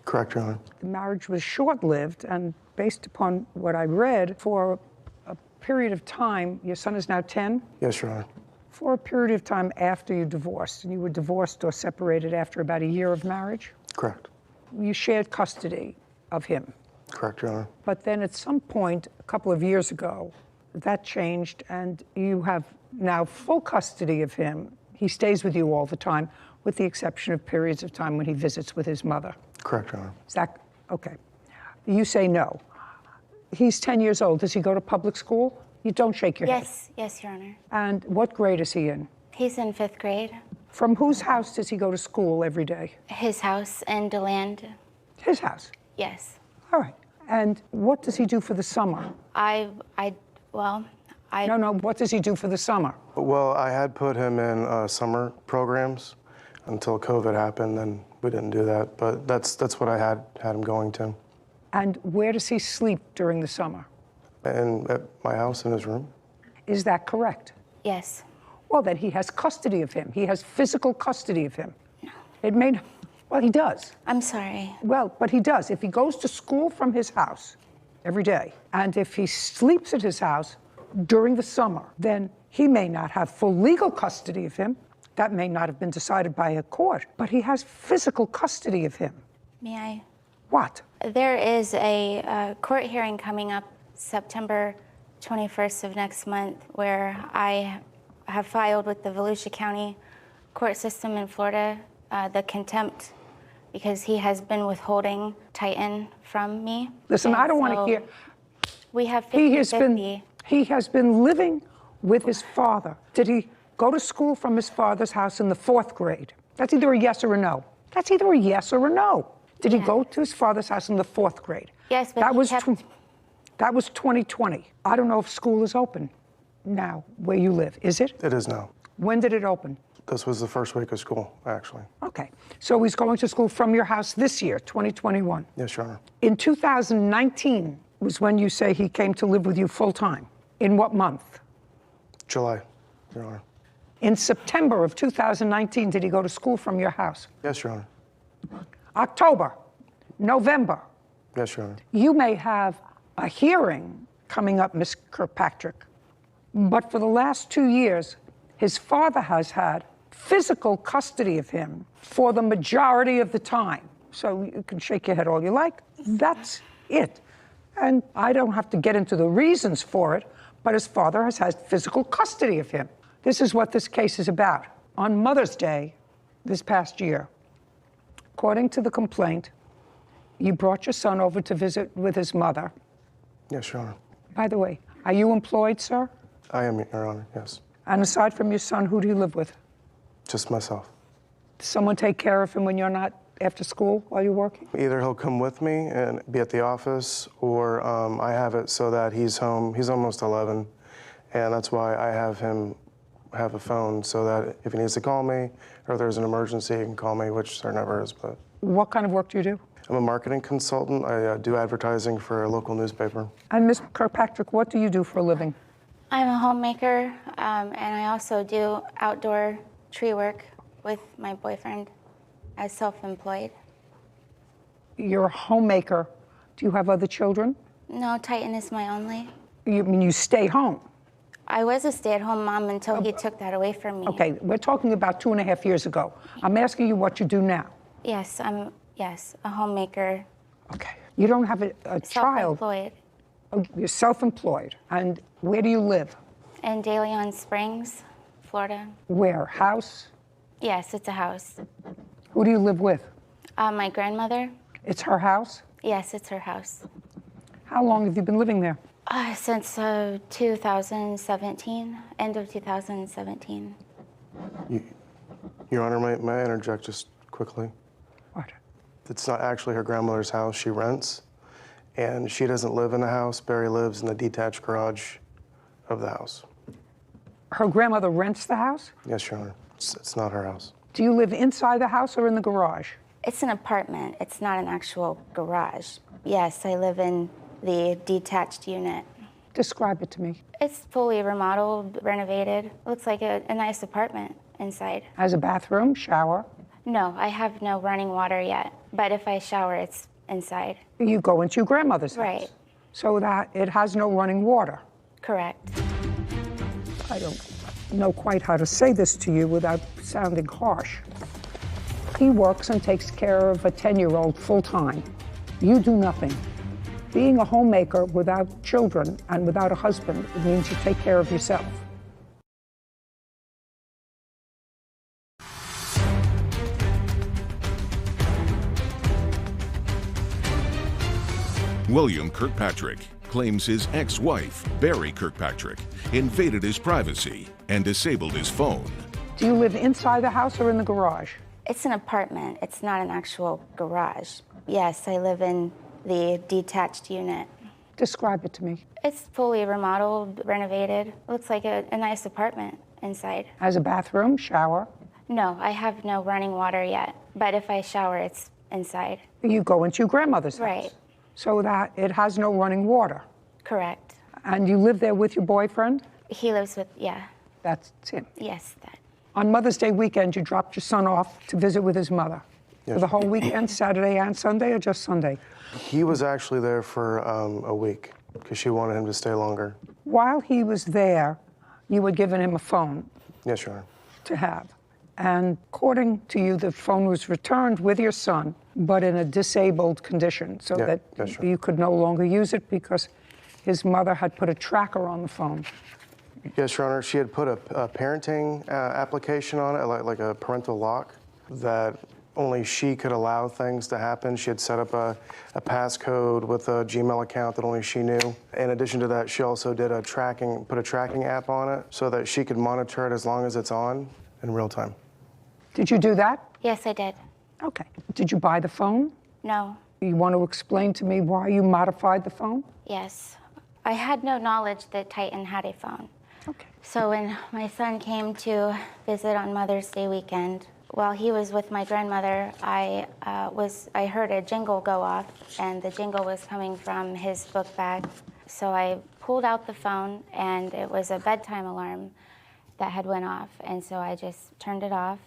Correct, Your Honor. The marriage was short-lived, and based upon what I read, for a period of time, your son is now 10? Yes, Your Honor. For a period of time after you divorced, and you were divorced or separated after about a year of marriage? Correct. You shared custody of him. Correct, Your Honor. But then at some point, a couple of years ago, that changed, and you have now full custody of him. He stays with you all the time, with the exception of periods of time when he visits with his mother. Correct, Your Honor. Is that okay? You say no. He's 10 years old. Does he go to public school? You don't shake your head. Yes, Your Honor. And what grade is he in? He's in 5th grade. From whose house does he go to school every day? His house in DeLand. His house? Yes. All right. And what does he do for the summer? No, what does he do for the summer? Well, I had put him in summer programs until COVID happened, and we didn't do that. But that's what I had him going to. And where does he sleep during the summer? And at my house in his room. Is that correct? Yes. Well, then he has custody of him. He has physical custody of him. No. It may. Well, he does. I'm sorry. Well, but he does. If he goes to school from his house every day, and if he sleeps at his house during the summer, then he may not have full legal custody of him. That may not have been decided by a court, but he has physical custody of him. May I? What? There is a court hearing coming up September 21st of next month where I have filed with the Volusia County court system in Florida the contempt because he has been withholding Titan from me. Listen, and I don't want to hear. We have 50-50. He has been living with his father. Did he go to school from his father's house in the 4th grade? That's either a yes or a no. That's either a yes or a no. Did he go to his father's house in the 4th grade? Yes, but that was 2020. I don't know if school is open now where you live. Is it? It is now. When did it open? This was the first week of school, actually. Okay. So he's going to school from your house this year, 2021. Yes, Your Honor. In 2019 was when you say he came to live with you full time. In what month? July, Your Honor. In September of 2019, did he go to school from your house? Yes, Your Honor. October, November. Yes, Your Honor. You may have a hearing coming up, Ms. Kirkpatrick, but for the last 2 years, his father has had physical custody of him for the majority of the time. So you can shake your head all you like. That's it. And I don't have to get into the reasons for it, but his father has had physical custody of him. This is what this case is about. On Mother's Day this past year, according to the complaint, you brought your son over to visit with his mother. Yes, Your Honor. By the way, are you employed, sir? I am, Your Honor, yes. And aside from your son, who do you live with? Just myself. Does someone take care of him when you're not after school while you're working? Either he'll come with me and be at the office, or I have it so that he's home. He's almost 11, and that's why I have him have a phone so that if he needs to call me or there's an emergency, he can call me, which there never is. But what kind of work do you do? I'm a marketing consultant. I do advertising for a local newspaper. And Ms. Kirkpatrick, what do you do for a living? I'm a homemaker, and I also do outdoor tree work with my boyfriend as self-employed. You're a homemaker. Do you have other children? No, Titan is my only. You mean you stay home? I was a stay-at-home mom until he took that away from me. Okay, we're talking about 2.5 years ago. I'm asking you what you do now. Yes, I'm a homemaker. Okay. You don't have a child. Self-employed. Oh, you're self-employed. And where do you live? In De Leon Springs, Florida. Where? House? Yes, it's a house. Who do you live with? My grandmother. It's her house? Yes, it's her house. How long have you been living there? Since 2017, end of 2017. Your Honor, may I interject just quickly? What? It's not actually her grandmother's house. She rents, and she doesn't live in the house. Barry lives in the detached garage of the house. Her grandmother rents the house? Yes, Your Honor. It's not her house. Do you live inside the house or in the garage? It's an apartment. It's not an actual garage. Yes, I live in the detached unit. Describe it to me. It's fully remodeled, renovated. Looks like a nice apartment inside. Has a bathroom, shower? No, I have no running water yet. But if I shower, it's inside. You go into your grandmother's house. Right. So that it has no running water. Correct. I don't know quite how to say this to you without sounding harsh. He works and takes care of a 10-year-old full-time. You do nothing. Being a homemaker without children and without a husband, it means you take care of yourself. William Kirkpatrick claims his ex-wife, Barry Kirkpatrick, invaded his privacy and disabled his phone. Do you live inside the house or in the garage? It's an apartment. It's not an actual garage. Yes, I live in the detached unit. Describe it to me. It's fully remodeled, renovated. Looks like a nice apartment inside. Has a bathroom, shower? No, I have no running water yet. But if I shower, it's inside. You go into your grandmother's house. Right. So that it has no running water. Correct. And you live there with your boyfriend? He lives with, yeah. That's him? Yes, that. On Mother's Day weekend, you dropped your son off to visit with his mother. Yes. For the whole weekend, Saturday and Sunday, or just Sunday? He was actually there for a week because she wanted him to stay longer. While he was there, you had given him a phone. Yes, Your Honor. To have. And according to you, the phone was returned with your son, but in a disabled condition, so that you could no longer use it because his mother had put a tracker on the phone. Yes, Your Honor. She had put a parenting application on it, like a parental lock, that only she could allow things to happen. She had set up a passcode with a Gmail account that only she knew. In addition to that, she also did put a tracking app on it so that she could monitor it as long as it's on in real time. Did you do that? Yes, I did. Okay. Did you buy the phone? No. You want to explain to me why you modified the phone? Yes. I had no knowledge that Titan had a phone. Okay. So when my son came to visit on Mother's Day weekend, while he was with my grandmother, I heard a jingle go off, and the jingle was coming from his book bag. So I pulled out the phone, and it was a bedtime alarm that had went off, and so I just turned it off.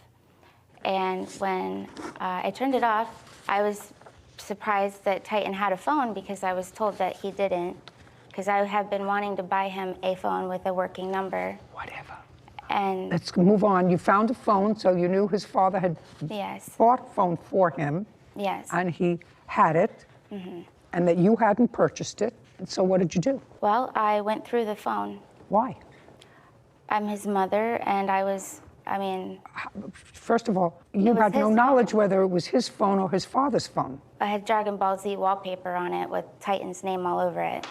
And when I turned it off, I was surprised that Titan had a phone because I was told that he didn't, because I have been wanting to buy him a phone with a working number. Whatever. And let's move on. You found a phone, so you knew his father had yes, bought a phone for him. yes. And he had it, and that you hadn't purchased it. And so what did you do? Well, I went through the phone. Why? I'm his mother, and First of all, you had no knowledge whether it was his phone or his father's phone. I had Dragon Ball Z wallpaper on it with Titan's name all over it.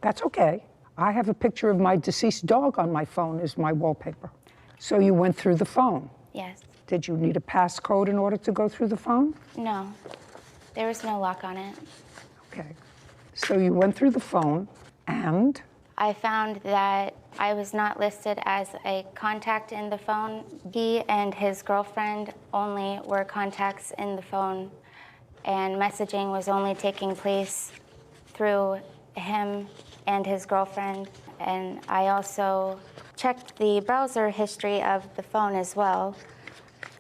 That's okay. I have a picture of my deceased dog on my phone as my wallpaper. So you went through the phone. Yes. Did you need a passcode in order to go through the phone? No, there was no lock on it. Okay. So you went through the phone, and? I found that I was not listed as a contact in the phone. He and his girlfriend only were contacts in the phone, and messaging was only taking place through him and his girlfriend. And I also checked the browser history of the phone as well.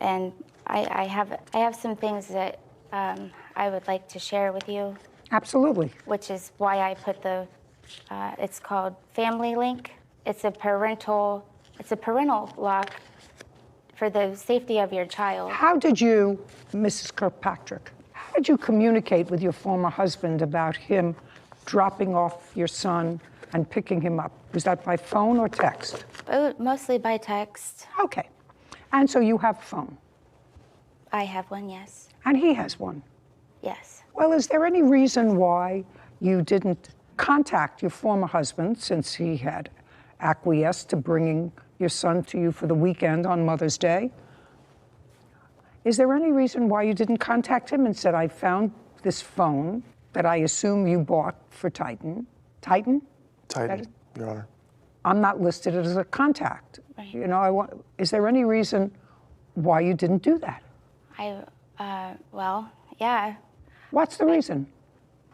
And I have some things that I would like to share with you. Absolutely. Which is why I put it's called Family Link. It's a parental lock for the safety of your child. How did you, Mrs. Kirkpatrick, how did you communicate with your former husband about him dropping off your son and picking him up? Was that by phone or text? Mostly by text. Okay. And so you have a phone? I have one, yes. And he has one? Yes. Well, is there any reason why you didn't contact your former husband, since he had acquiesced to bringing your son to you for the weekend on Mother's Day? Is there any reason why you didn't contact him and said, I found this phone that I assume you bought for Titan? Titan? Titan, Your Honor. I'm not listed as a contact. Right. You know, is there any reason why you didn't do that? Well, yeah. What's the reason?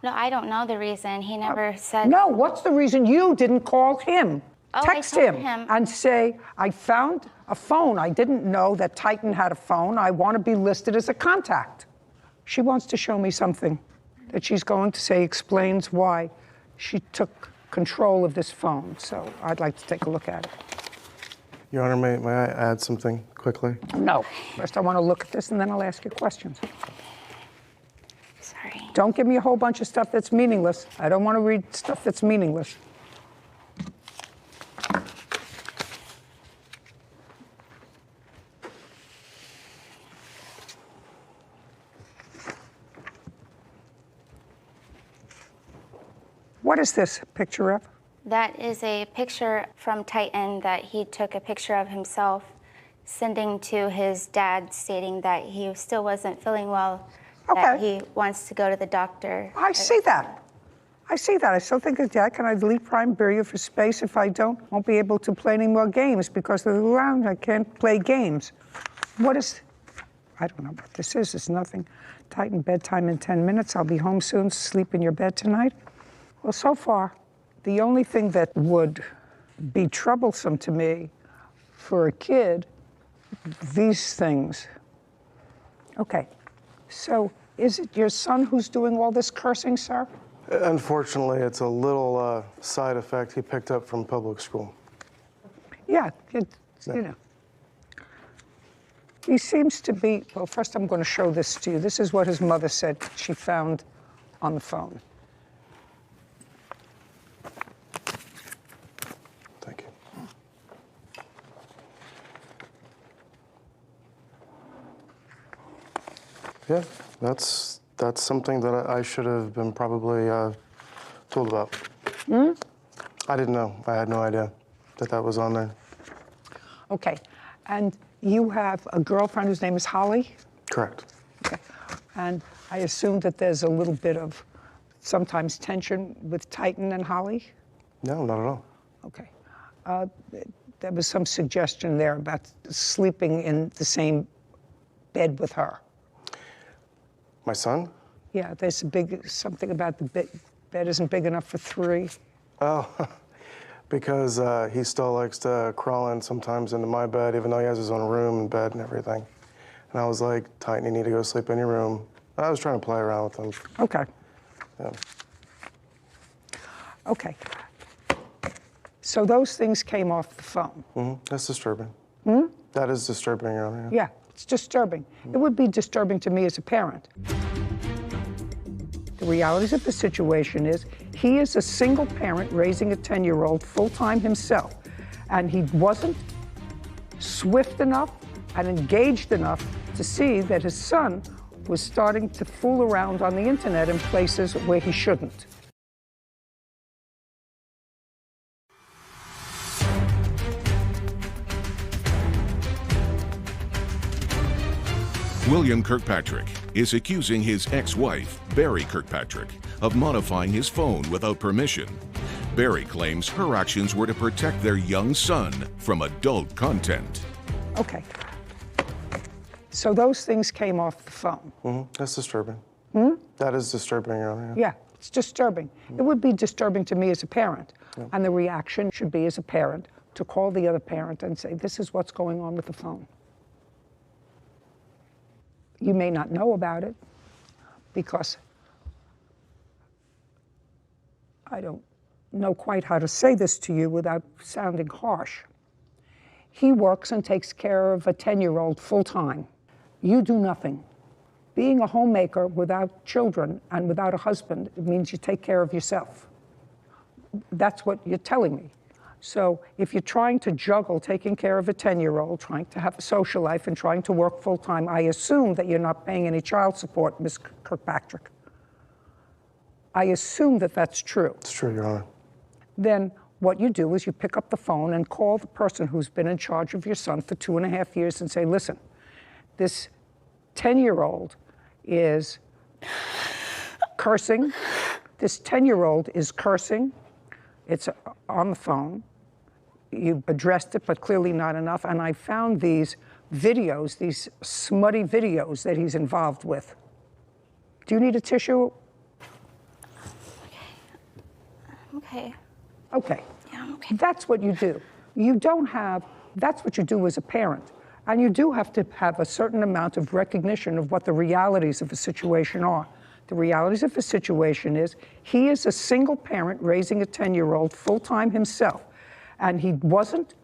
No, I don't know the reason. He never said. No, what's the reason you didn't call him? Oh, Text I told him and say, I found a phone. I didn't know that Titan had a phone. I want to be listed as a contact. She wants to show me something that she's going to say explains why she took control of this phone. So I'd like to take a look at it. Your Honor, may I add something quickly? No. First, I want to look at this, and then I'll ask you questions. Sorry. Don't give me a whole bunch of stuff that's meaningless. I don't want to read stuff that's meaningless. What is this picture of? That is a picture from Titan that he took a picture of himself, sending to his dad, stating that he still wasn't feeling well, that he wants to go to the doctor. I see that. I see that. I still think that, Dad, can I delete Prime Video for space? If I don't, won't be able to play any more games because they're around. I can't play games. What is, I don't know what this is. It's nothing. Titan bedtime in 10 minutes. I'll be home soon. Sleep in your bed tonight. Well, so far, the only thing that would be troublesome to me for a kid, these things. Okay, so is it your son who's doing all this cursing, sir? Unfortunately, it's a little side effect he picked up from public school. Yeah, you know. He seems to be, well, first I'm going to show this to you. This is what his mother said she found on the phone. Yeah, that's something that I should have been probably told about. I didn't know. I had no idea that was on there. Okay, and you have a girlfriend whose name is Holly? Correct. Okay, and I assume that there's a little bit of sometimes tension with Titan and Holly? No, not at all. Okay. There was some suggestion there about sleeping in the same bed with her. My son? Yeah, there's something about the bed isn't big enough for three. Oh, because he still likes to crawl in sometimes into my bed, even though he has his own room and bed and everything. And I was like, Titan, you need to go sleep in your room. I was trying to play around with him. Okay. Yeah. Okay. So those things came off the phone. That's disturbing. Hmm? That is disturbing, Your Honor. Yeah, it's disturbing. It would be disturbing to me as a parent. The realities of the situation is he is a single parent raising a 10-year-old full-time himself, and he wasn't swift enough and engaged enough to see that his son was starting to fool around on the internet in places where he shouldn't. William Kirkpatrick is accusing his ex-wife, Barry Kirkpatrick, of modifying his phone without permission. Barry claims her actions were to protect their young son from adult content. Okay. So those things came off the phone. That's disturbing. Hmm? That is disturbing, Your Honor. Yeah, it's disturbing. It would be disturbing to me as a parent. And the reaction should be, as a parent, to call the other parent and say, this is what's going on with the phone. You may not know about it because I don't know quite how to say this to you without sounding harsh. He works and takes care of a 10-year-old full-time. You do nothing. Being a homemaker without children and without a husband, it means you take care of yourself. That's what you're telling me. So if you're trying to juggle taking care of a 10-year-old, trying to have a social life, and trying to work full-time, I assume that you're not paying any child support, Ms. Kirkpatrick. I assume that that's true. It's true, Your Honor. Then what you do is you pick up the phone and call the person who's been in charge of your son for 2.5 years and say, listen, this 10-year-old is cursing. This 10-year-old is cursing. It's on the phone. You've addressed it, but clearly not enough. And I found these videos, these smutty videos that he's involved with. Do you need a tissue? Okay. Okay. Yeah, I'm okay. That's what you do. You don't have, that's what you do as a parent. And you do have to have a certain amount of recognition of what the realities of a situation are. The realities of the situation is he is a single parent raising a 10-year-old full-time himself, and he wasn't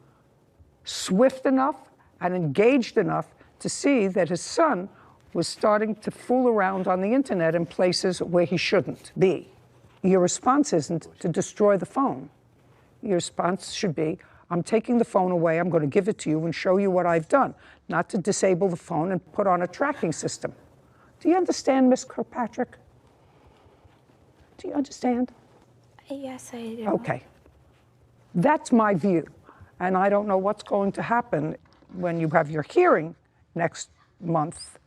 swift enough and engaged enough to see that his son was starting to fool around on the internet in places where he shouldn't be. Your response isn't to destroy the phone. Your response should be, I'm taking the phone away, I'm going to give it to you and show you what I've done, not to disable the phone and put on a tracking system. Do you understand, Ms. Kirkpatrick? Do you understand? Yes, I do. Okay. That's my view. And I don't know what's going to happen when you have your hearing next month.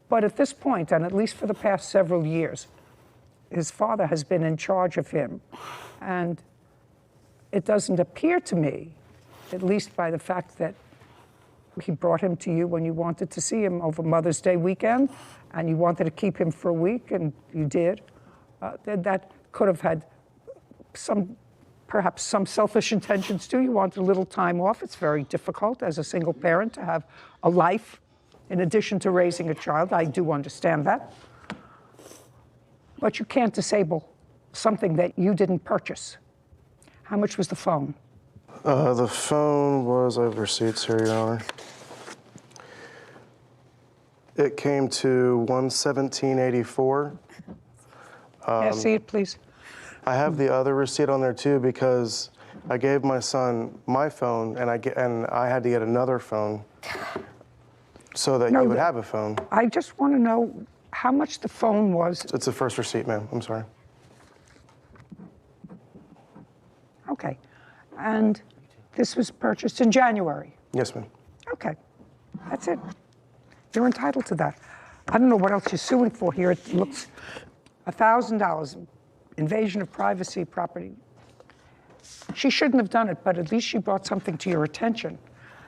But at this point, and at least for the past several years, his father has been in charge of him. And it doesn't appear to me, at least by the fact that he brought him to you when you wanted to see him over Mother's Day weekend, and you wanted to keep him for a week, and you did. That could have had perhaps some selfish intentions too. You wanted a little time off. It's very difficult as a single parent to have a life in addition to raising a child. I do understand that. But you can't disable something that you didn't purchase. How much was the phone? The phone was, I have receipts here, Your Honor. It came to $117.84. Yeah, see it, please. I have the other receipt on there too because I gave my son my phone and I had to get another phone so that you would have a phone. I just want to know how much the phone was. It's the first receipt, ma'am. I'm sorry. Okay. And this was purchased in January. Yes, ma'am. Okay. That's it. You're entitled to that. I don't know what else you're suing for here. It looks $1,000, invasion of privacy, property. She shouldn't have done it, but at least she brought something to your attention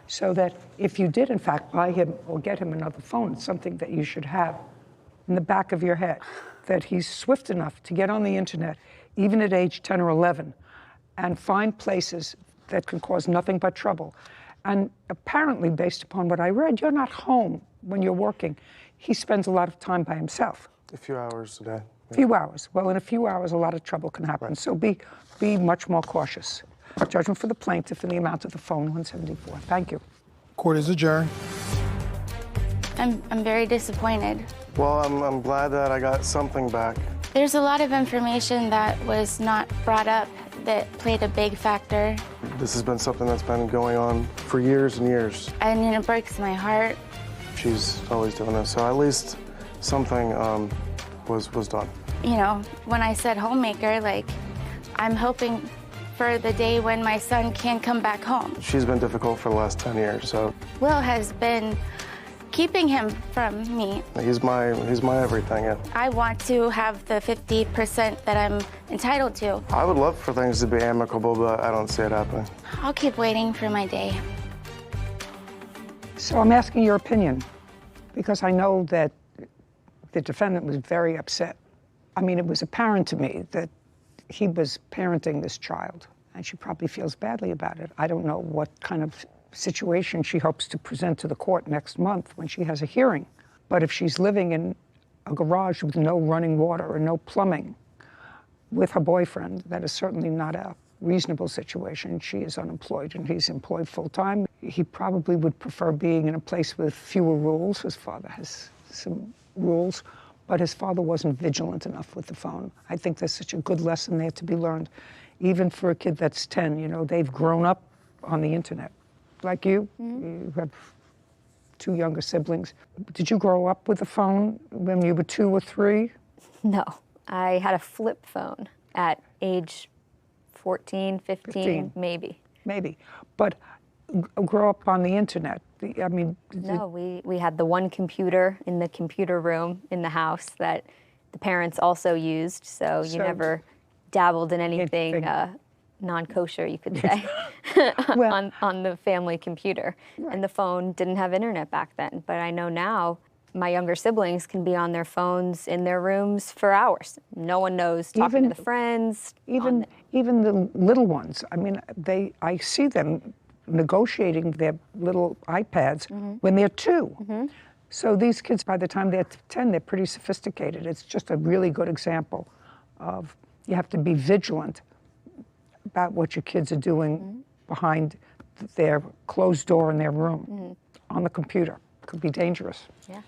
so that if you did, in fact, buy him or get him another phone, it's something that you should have in the back of your head, that he's swift enough to get on the internet, even at age 10 or 11, and find places that can cause nothing but trouble. And apparently, based upon what I read, you're not home when you're working. He spends a lot of time by himself. A few hours a day. A few hours. Well, in a few hours, a lot of trouble can happen. Right. So be much more cautious. Judgment for the plaintiff in the amount of the phone, $174. Thank you. Court is adjourned. I'm very disappointed. Well, I'm glad that I got something back. There's a lot of information that was not brought up that played a big factor. This has been something that's been going on for years and years. I mean, it breaks my heart. She's always doing this, so at least something was done. You know, when I said homemaker, like, I'm hoping for the day when my son can come back home. She's been difficult for the last 10 years, so. Will has been keeping him from me. He's my everything, yeah. I want to have the 50% that I'm entitled to. I would love for things to be amicable, but I don't see it happening. I'll keep waiting for my day. So I'm asking your opinion because I know that the defendant was very upset. I mean, it was apparent to me that he was parenting this child, and she probably feels badly about it. I don't know what kind of situation she hopes to present to the court next month when she has a hearing. But if she's living in a garage with no running water or no plumbing with her boyfriend, that is certainly not a reasonable situation. She is unemployed and he's employed full-time. He probably would prefer being in a place with fewer rules. His father has some rules, but his father wasn't vigilant enough with the phone. I think there's such a good lesson there to be learned. Even for a kid that's 10, you know, they've grown up on the internet. Like you, you have 2 younger siblings. Did you grow up with a phone when you were 2 or 3? No, I had a flip phone at age 14, 15, maybe. Maybe, but grow up on the internet. I mean, no, we had the one computer in the computer room in the house that the parents also used, so you never dabbled in anything non-kosher, you could say, on the family computer. Right. And the phone didn't have internet back then. But I know now my younger siblings can be on their phones in their rooms for hours. No one knows, talking to the friends. Even the little ones. I mean, I see them negotiating their little iPads when they're 2. So these kids, by the time they're 10, they're pretty sophisticated. It's just a really good example of you have to be vigilant about what your kids are doing behind their closed door in their room on the computer. It could be dangerous. Yeah.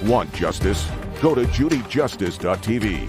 Want justice? Go to judyjustice.tv.